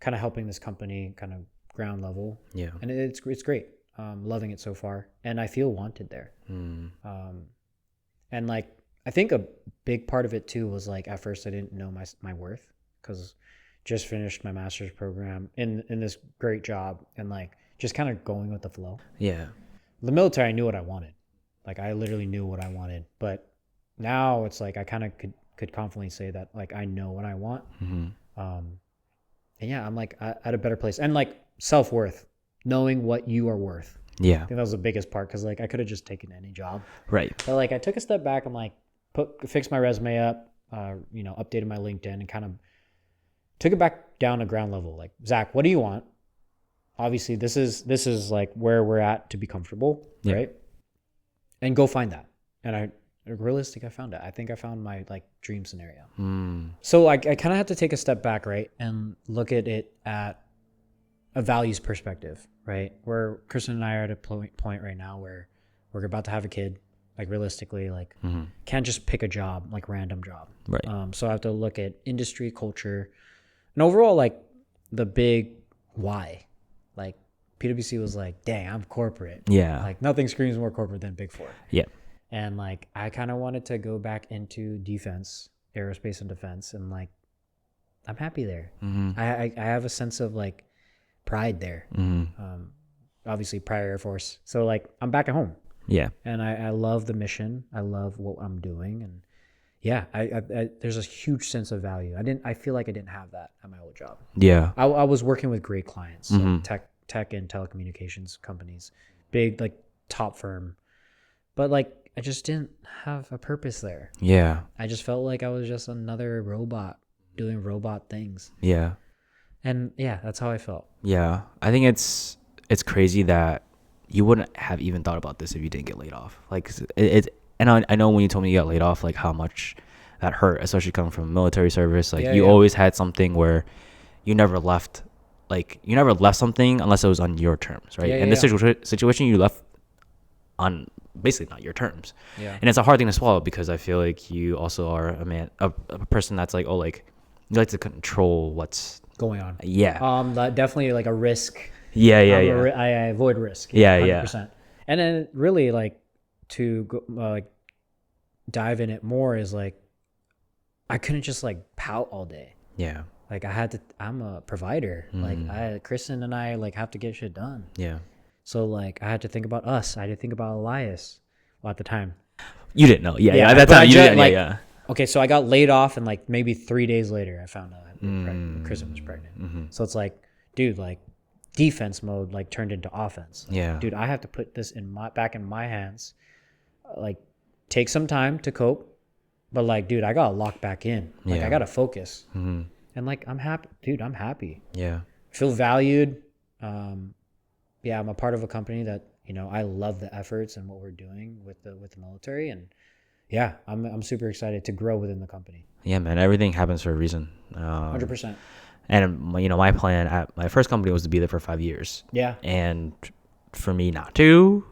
kind of helping this company kind of ground level. Yeah. And it's great. Loving it so far. And I feel wanted there. And like, I think a big part of it too was like, at first I didn't know my worth, because just finished my master's program in this great job, and like just kind of going with the flow. Yeah. The military, I knew what I wanted. Like I literally knew what I wanted, but now it's like I kind of could confidently say that like I know what I want. And yeah, I'm like at a better place. And like self-worth, knowing what you are worth. Yeah. I think that was the biggest part, because like I could have just taken any job. Right. But like I took a step back and like fixed my resume up, you know, updated my LinkedIn, and kind of took it back down to ground level. Like, Zach, what do you want? Obviously, this is like where we're at to be comfortable, right? And go find that. And I found it. I think I found my like dream scenario. So I kind of had to take a step back, right, and look at it at a values perspective, right? Where Kristen and I are at a point right now where we're about to have a kid. Like realistically, like can't just pick a job, like random job. Right. So I have to look at industry, culture, and overall like the big why. Like PwC was like, dang, I'm corporate. Yeah. Like nothing screams more corporate than Big Four. Yeah. And like I kind of wanted to go back into defense, aerospace and defense, and like I'm happy there. Mm-hmm. I have a sense of like pride there. Obviously prior Air Force. So like I'm back at home. Yeah. And I love the mission. I love what I'm doing. And yeah, I there's a huge sense of value. I feel like I didn't have that at my old job. Yeah. I was working with great clients, Mm-hmm. like tech and telecommunications companies, big like top firm. But like I just didn't have a purpose there. Yeah. I just felt like I was just another robot doing robot things. Yeah. And yeah, that's how I felt. Yeah. I think it's crazy that you wouldn't have even thought about this if you didn't get laid off. Like and I know when you told me you got laid off, like how much that hurt, especially coming from military service. Like you always had something where you never left, something unless it was on your terms, right? And this situation you left on basically not your terms. Yeah. And it's a hard thing to swallow because I feel like you also are a person that's like, oh, like you like to control what's going on. Yeah. Definitely like a risk. Yeah. I avoid risk. Yeah. 100%. And then really like to go, like dive in it more is like I couldn't just like pout all day. Yeah. Like I'm a provider. Like Kristen and I like have to get shit done. Yeah. So like I had to think about us. I had to think about Elias at the time. You didn't know. Yeah. At that time, you didn't. Yeah. Okay, so I got laid off, and like maybe 3 days later, I found out Kristen was pregnant. Mm-hmm. So it's like, dude, like defense mode like turned into offense. Yeah. Dude, I have to put this back in my hands. Like, take some time to cope, but like, dude, I gotta lock back in. Like, I gotta focus. Mm-hmm. And like, I'm happy, dude. I'm happy. Yeah. Feel valued. Yeah, I'm a part of a company that I love the efforts and what we're doing with the military, and yeah, I'm super excited to grow within the company. Yeah, man. Everything happens for a reason. 100%. And my plan at my first company was to be there for 5 years. Yeah. And for me not to,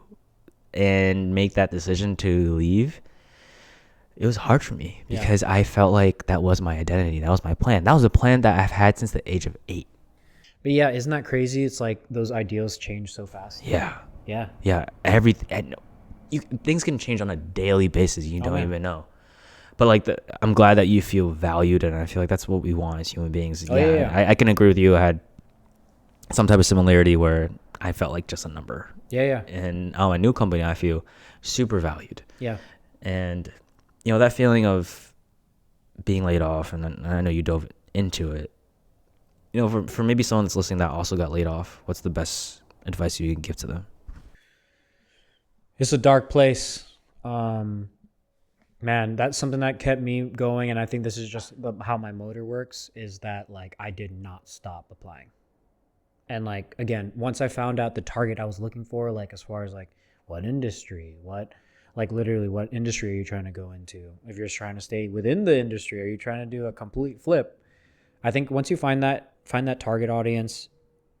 and make that decision to leave, it was hard for me because I felt like that was my identity. That was my plan. That was a plan that I've had since the age of 8. But yeah, isn't that crazy? It's like those ideals change so fast. Yeah. Yeah. Yeah. Things can change on a daily basis. You don't even know. But like I'm glad that you feel valued, and I feel like that's what we want as human beings. I can agree with you. I had some type of similarity where I felt like just a number. Yeah. And my new company, I feel super valued. Yeah. And that feeling of being laid off, and then I know you dove into it. For maybe someone that's listening that also got laid off, what's the best advice you can give to them? It's a dark place. Man, that's something that kept me going, and I think this is just how my motor works, is that like I did not stop applying. And like, again, once I found out the target I was looking for, like as far as like what industry, literally what industry are you trying to go into? If you're trying to stay within the industry, are you trying to do a complete flip? I think once you find that target audience,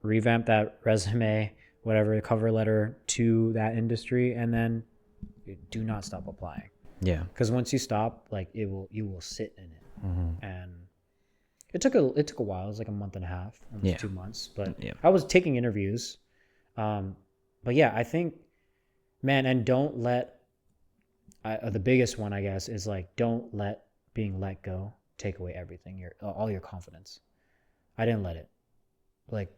revamp that resume, whatever, cover letter to that industry, and then do not stop applying. Yeah. Because once you stop, like you will sit in it. Mm-hmm. And it took a while. It was like a month and a half, almost 2 months. But I was taking interviews. But yeah, I think, man, and don't let the biggest one, I guess, is like don't let being let go take away everything, all your confidence. I didn't let it. Like,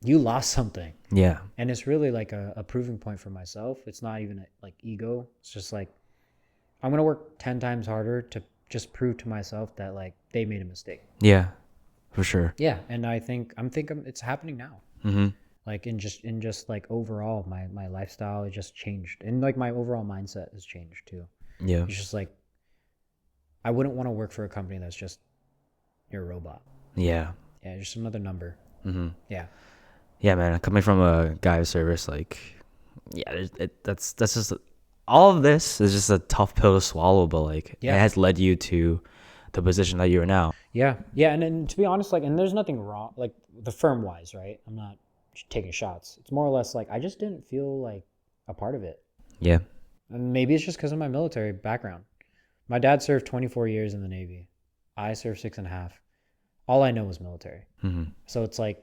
you lost something. Yeah. And it's really like a proving point for myself. It's not even like ego. It's just like, I'm going to work 10 times harder to just prove to myself that like they made a mistake. Yeah, for sure. Yeah. And I'm thinking it's happening now. Mm-hmm. Like in just like overall, my lifestyle has just changed. And like my overall mindset has changed too. Yeah. It's just like, I wouldn't want to work for a company that's just, you're a robot. Yeah. Yeah. Just another number. Mm-hmm. Yeah. Yeah, man. Coming from a guy of service, like, yeah, that's just, all of this is just a tough pill to swallow, but like, it has led you to the position that you're now. Yeah. Yeah. And then to be honest, like, and there's nothing wrong, like the firm wise, right? I'm not taking shots. It's more or less like, I just didn't feel like a part of it. Yeah. And maybe it's just because of my military background. My dad served 24 years in the Navy. I served 6.5. All I know is military. Mm-hmm. So it's like,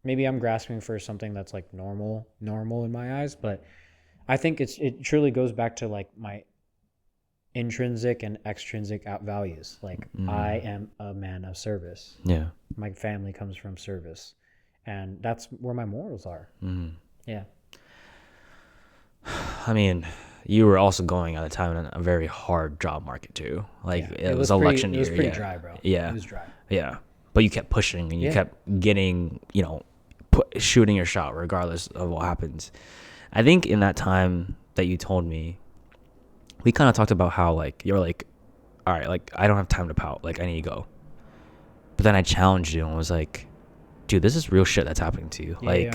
maybe I'm grasping for something that's like normal in my eyes, but I think it truly goes back to like intrinsic and extrinsic values. Like I am a man of service. Yeah. My family comes from service, and that's where my morals are. Yeah. I mean, you were also going at a time in a very hard job market too. Like it was election year. It was pretty dry, bro. Yeah. It was dry. Yeah. But you kept pushing and you kept getting, shooting your shot regardless of what happens. I think in that time that you told me, we kind of talked about how like you're like, all right, like I don't have time to pout. Like I need to go. But then I challenged you and was like, dude, this is real shit that's happening to you.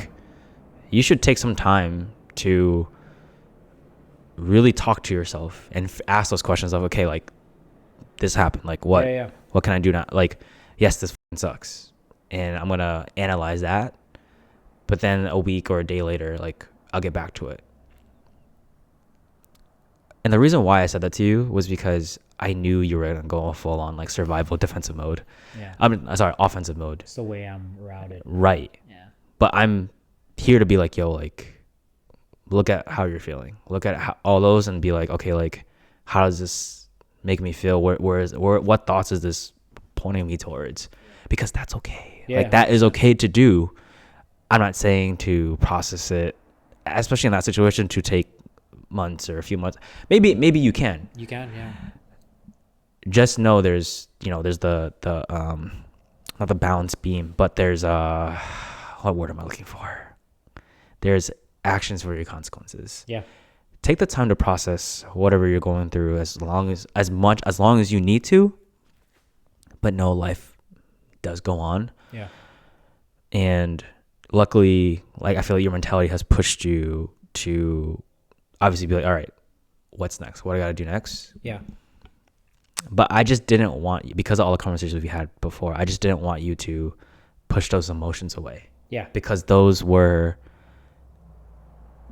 You should take some time to really talk to yourself and ask those questions of, okay, like this happened. Like what can I do now? Like, yes, this sucks. And I'm going to analyze that. But then a week or a day later, like I'll get back to it. And the reason why I said that to you was because I knew you were going to go full on like survival defensive mode. Yeah. Offensive mode. It's the way I'm routed. Right. Yeah. But I'm here to be like, yo, like, look at how you're feeling. Look at all those and be like, okay, like, how does this make me feel? What thoughts is this pointing me towards? Because that's okay. Yeah. Like, that is okay to do. I'm not saying to process it, especially in that situation, to take months or a few months. Maybe you can. You can, yeah. Just know there's the not the balance beam, but there's what word am I looking for? There's actions for your consequences. Yeah. Take the time to process whatever you're going through as long as you need to, but know life does go on. Yeah. And luckily, like, I feel like your mentality has pushed you to obviously be like, all right, what's next? What I got to do next? Yeah. But I just didn't want you, because of all the conversations we had before, I just didn't want you to push those emotions away. Yeah. Because those were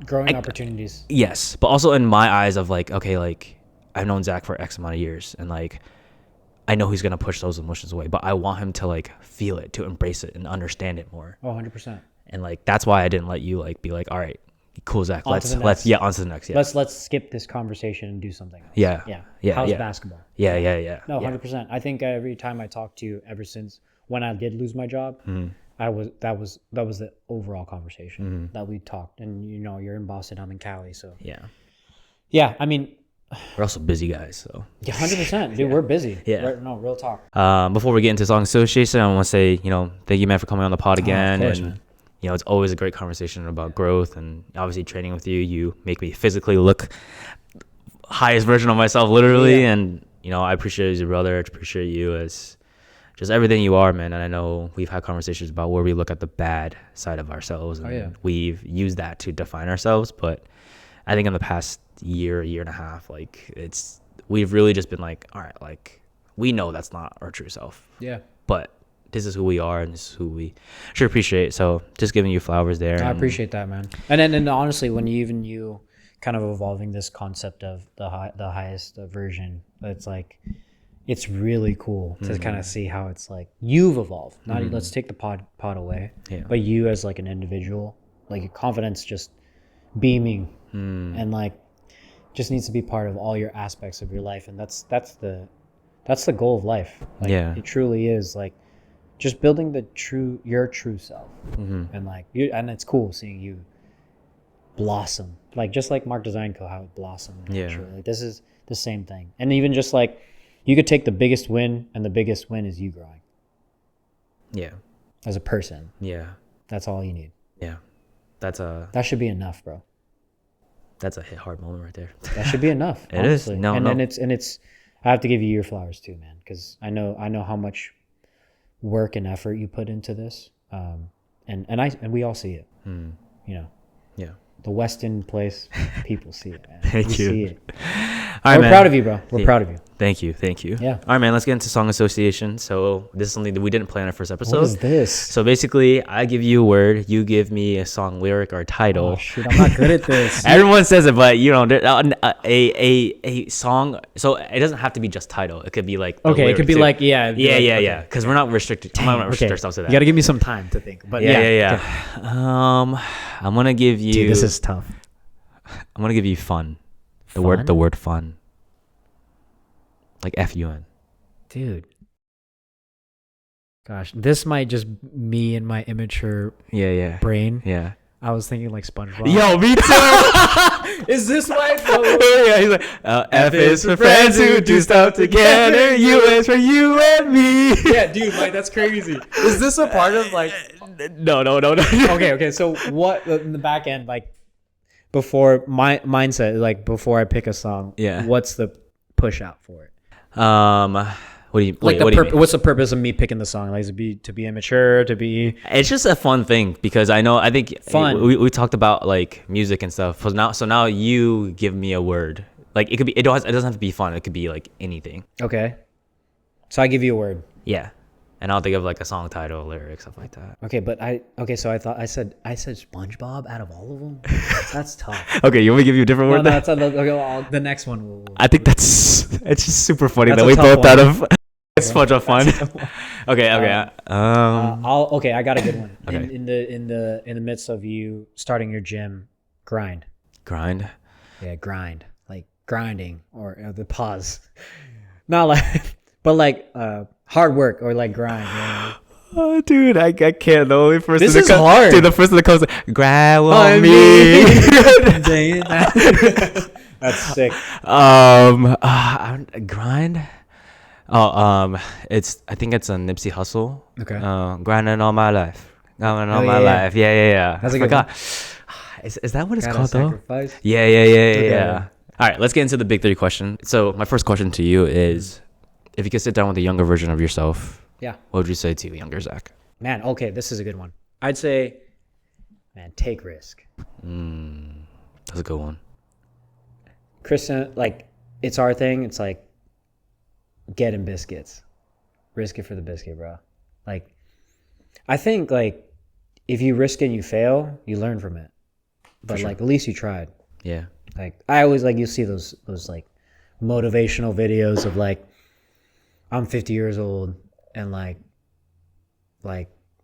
growing opportunities. Yes. But also in my eyes of like, okay, like I've known Zach for X amount of years, and like I know he's going to push those emotions away, but I want him to like feel it, to embrace it and understand it more. Oh, 100%. And like, that's why I didn't let you like be like, all right, cool, Zach, let's on to the next. Yeah. Let's skip this conversation and do something else. Yeah. How's basketball? Yeah. No, 100%. I think every time I talk to you, ever since when I did lose my job, that was the overall conversation that we talked. And you're in Boston, I'm in Cali, so yeah. I mean, we're also busy guys, so 100%, dude. We're busy. Yeah. No, real talk. Before we get into song association, I want to say, thank you, man, for coming on the pod again. Of course, and man. It's always a great conversation about growth, and obviously training with you. You make me physically look highest version of myself, literally. Yeah. And I appreciate you as your brother. I appreciate you as just everything you are, man. And I know we've had conversations about where we look at the bad side of ourselves, and we've used that to define ourselves. But I think in the past year and a half, like we've really just been like, all right, like we know that's not our true self. Yeah. But this is who we are, and this is who we should appreciate. So just giving you flowers there. I appreciate that, man. And then honestly, when you kind of evolving this concept of the highest version, it's like, it's really cool to kind of see how it's like you've evolved. Not let's take the pod away, but you as like an individual, like your confidence just beaming, and like just needs to be part of all your aspects of your life, and that's the goal of life. Like, it truly is like just building your true self, and like and it's cool seeing you blossom, like just like Mark Design Co. how it blossomed. Like this is the same thing, and even just like you could take the biggest win, and the biggest win is you growing. Yeah. As a person. Yeah. That's all you need. Yeah. That should be enough, bro. That's a hit hard moment right there. That should be enough. It honestly. Is. No. And it's I have to give you your flowers too, man, because I know how much work and effort you put into this. And we all see it. Yeah. The Weston place, people see it, man. Thank you. See it. We're proud of you, bro. We're proud of you. Thank you. Yeah. All right, man. Let's get into song association. So this is something that we didn't play on our first episode. What is this? So basically, I give you a word, you give me a song lyric or title. Oh shoot, I'm not good at this. Everyone says it, but a song. So it doesn't have to be just title. It could be like it could be too. like yeah. Because we're not restricted. I'm not restrict ourselves to that. You got to give me some time to think. But yeah. I'm gonna give you. Dude, this is tough. I'm gonna give you fun. The word fun. Like FUN. Dude. Gosh, this might just me and my immature Yeah. brain. Yeah. I was thinking like SpongeBob. Yo, me too. Is this why? Yeah, he's like, F is for friends who do stuff together. U is for you and me. Yeah, dude, like that's crazy. Is this a part of like? No. Okay. So what in the back end, like before my mindset, like before I pick a song, Yeah. what's the push out for it? What do you Like what do you mean? what's the purpose of me picking the song? Like to be immature, to be It's just a fun thing because I think Fun. we talked about like music and stuff. So now you give me a word. Like it doesn't have to be fun. It could be like anything. okay. So I give you a word. Yeah. And I'll think of like a song title, lyrics, stuff like that. Okay, but so I thought I said SpongeBob out of all of them. That's tough. Okay, you want me to give you a different No, word? no, that's the next one. I think it's just super funny That's that a we tough both thought one. of SpongeBob fun. Okay. I got a good one. Okay. In the midst of you starting your gym, grind. Grind. Yeah, grind. Like grinding or the pause. Not like, but like hard work or like grind. You know? Oh, dude, I can't. The only person This is hard. Dude, the first that comes, grind on me. That's sick. Grind. Oh, I think it's a Nipsey Hussle. Okay. Grinding all my life. Grinding all Oh, my yeah. life. Yeah. That's a I good forgot. Is that what it's Gotta called though? sacrifice. Yeah. All right, let's get into the big three question. So my first question to you is, if you could sit down with a younger version of yourself, Yeah. what would you say to younger Zach? Man, okay, this is a good one. I'd say, man, take risk. That's a good one. Kristen, like, it's our thing. It's like, getting biscuits. Risk it for the biscuit, bro. Like, I think, like, if you risk it and you fail, you learn from it. But, sure. like, at least you tried. Yeah. Like, I always, like, you see those like, motivational videos of, like, I'm 50 years old and, like,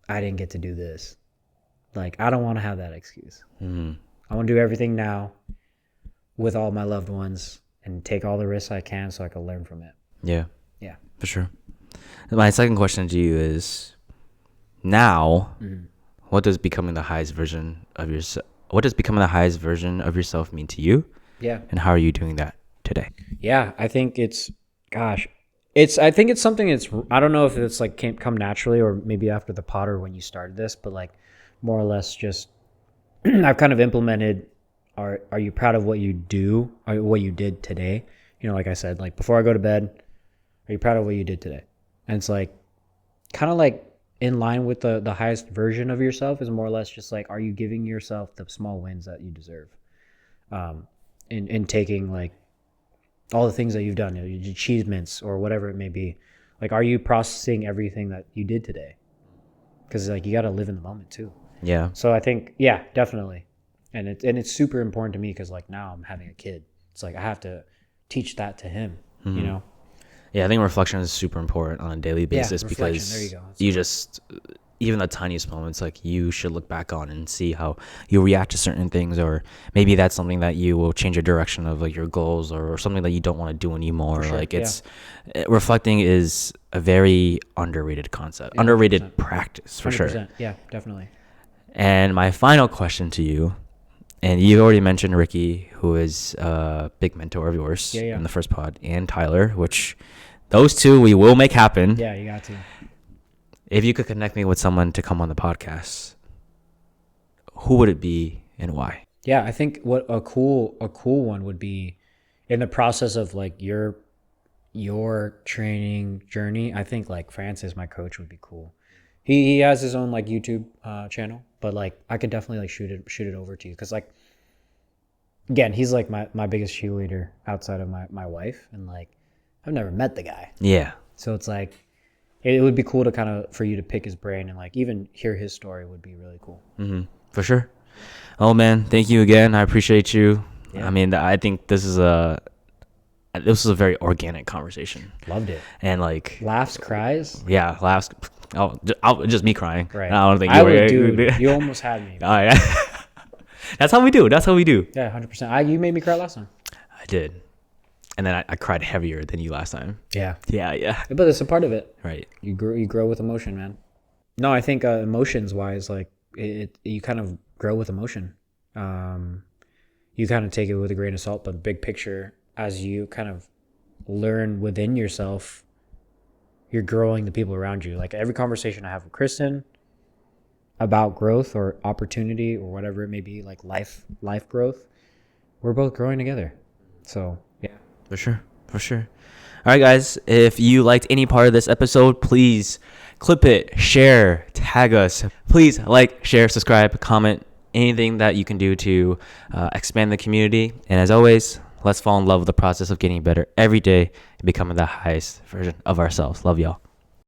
I didn't get to do this. Like, I don't want to have that excuse. Mm-hmm. I want to do everything now with all my loved ones and take all the risks I can so I can learn from it. Yeah. Yeah. For sure. My second question to you is, now, what does becoming the highest version of yourself? What does becoming the highest version of yourself mean to you? Yeah. And how are you doing that today? Yeah, I think I think it's something that's, I don't know if it's like come naturally or maybe after the pod or when you started this, but like more or less just I've kind of implemented, are you proud of what you do or what you did today? You know, like I said, like before I go to bed, are you proud of what you did today? And it's like kind of like in line with the highest version of yourself is more or less just like, are you giving yourself the small wins that you deserve? In taking like all the things that you've done, your achievements or whatever it may be. Like, are you processing everything that you did today? Because like you got to live in the moment too. Yeah. So I think, yeah, definitely. And it's super important to me because like now I'm having a kid. It's like I have to teach that to him, you know? Yeah, I think reflection is super important on a daily basis because there you go. you just, even the tiniest moments, like you should look back on and see how you react to certain things, or maybe that's something that you will change your direction of like your goals, or something that you don't want to do anymore. Sure, like reflecting is a very underrated concept, Yeah, underrated 100%. practice for sure. 100%. Yeah, definitely. And my final question to you, and you already mentioned Ricky, who is a big mentor of yours Yeah. in the first pod, and Tyler, which those two we will make happen. Yeah, you got to. If you could connect me with someone to come on the podcast, who would it be and why? Yeah, I think what a cool one would be in the process of like your training journey. I think like Francis, my coach, would be cool. He has his own like YouTube channel, but like I could definitely like shoot it over to you because like again, he's like my biggest cheerleader outside of my wife, and like I've never met the guy, Yeah. so it's like it would be cool to kind of for you to pick his brain and like even hear his story would be really cool. For sure. Oh man, thank you again. I appreciate you. Yeah. I mean, I think this was a very organic conversation, Loved it. and like Laughs, cries. yeah, laughs. Oh, just me crying. Right. I don't think I you would, were. dude. You almost had me. Oh yeah. That's how we do. Yeah, 100%. You made me cry last time. I did. And then I cried heavier than you last time. Yeah. Yeah. But it's a part of it. Right. You grow with emotion, man. No, I think emotions wise, like you kind of grow with emotion. You kind of take it with a grain of salt, but big picture, as you kind of learn within yourself, you're growing the people around you. Like every conversation I have with Kristen about growth or opportunity or whatever it may be, like life growth, we're both growing together. So yeah. For sure. All right, guys. If you liked any part of this episode, please clip it, share, tag us. Please like, share, subscribe, comment, anything that you can do to expand the community. And as always, let's fall in love with the process of getting better every day and becoming the highest version of ourselves. Love y'all.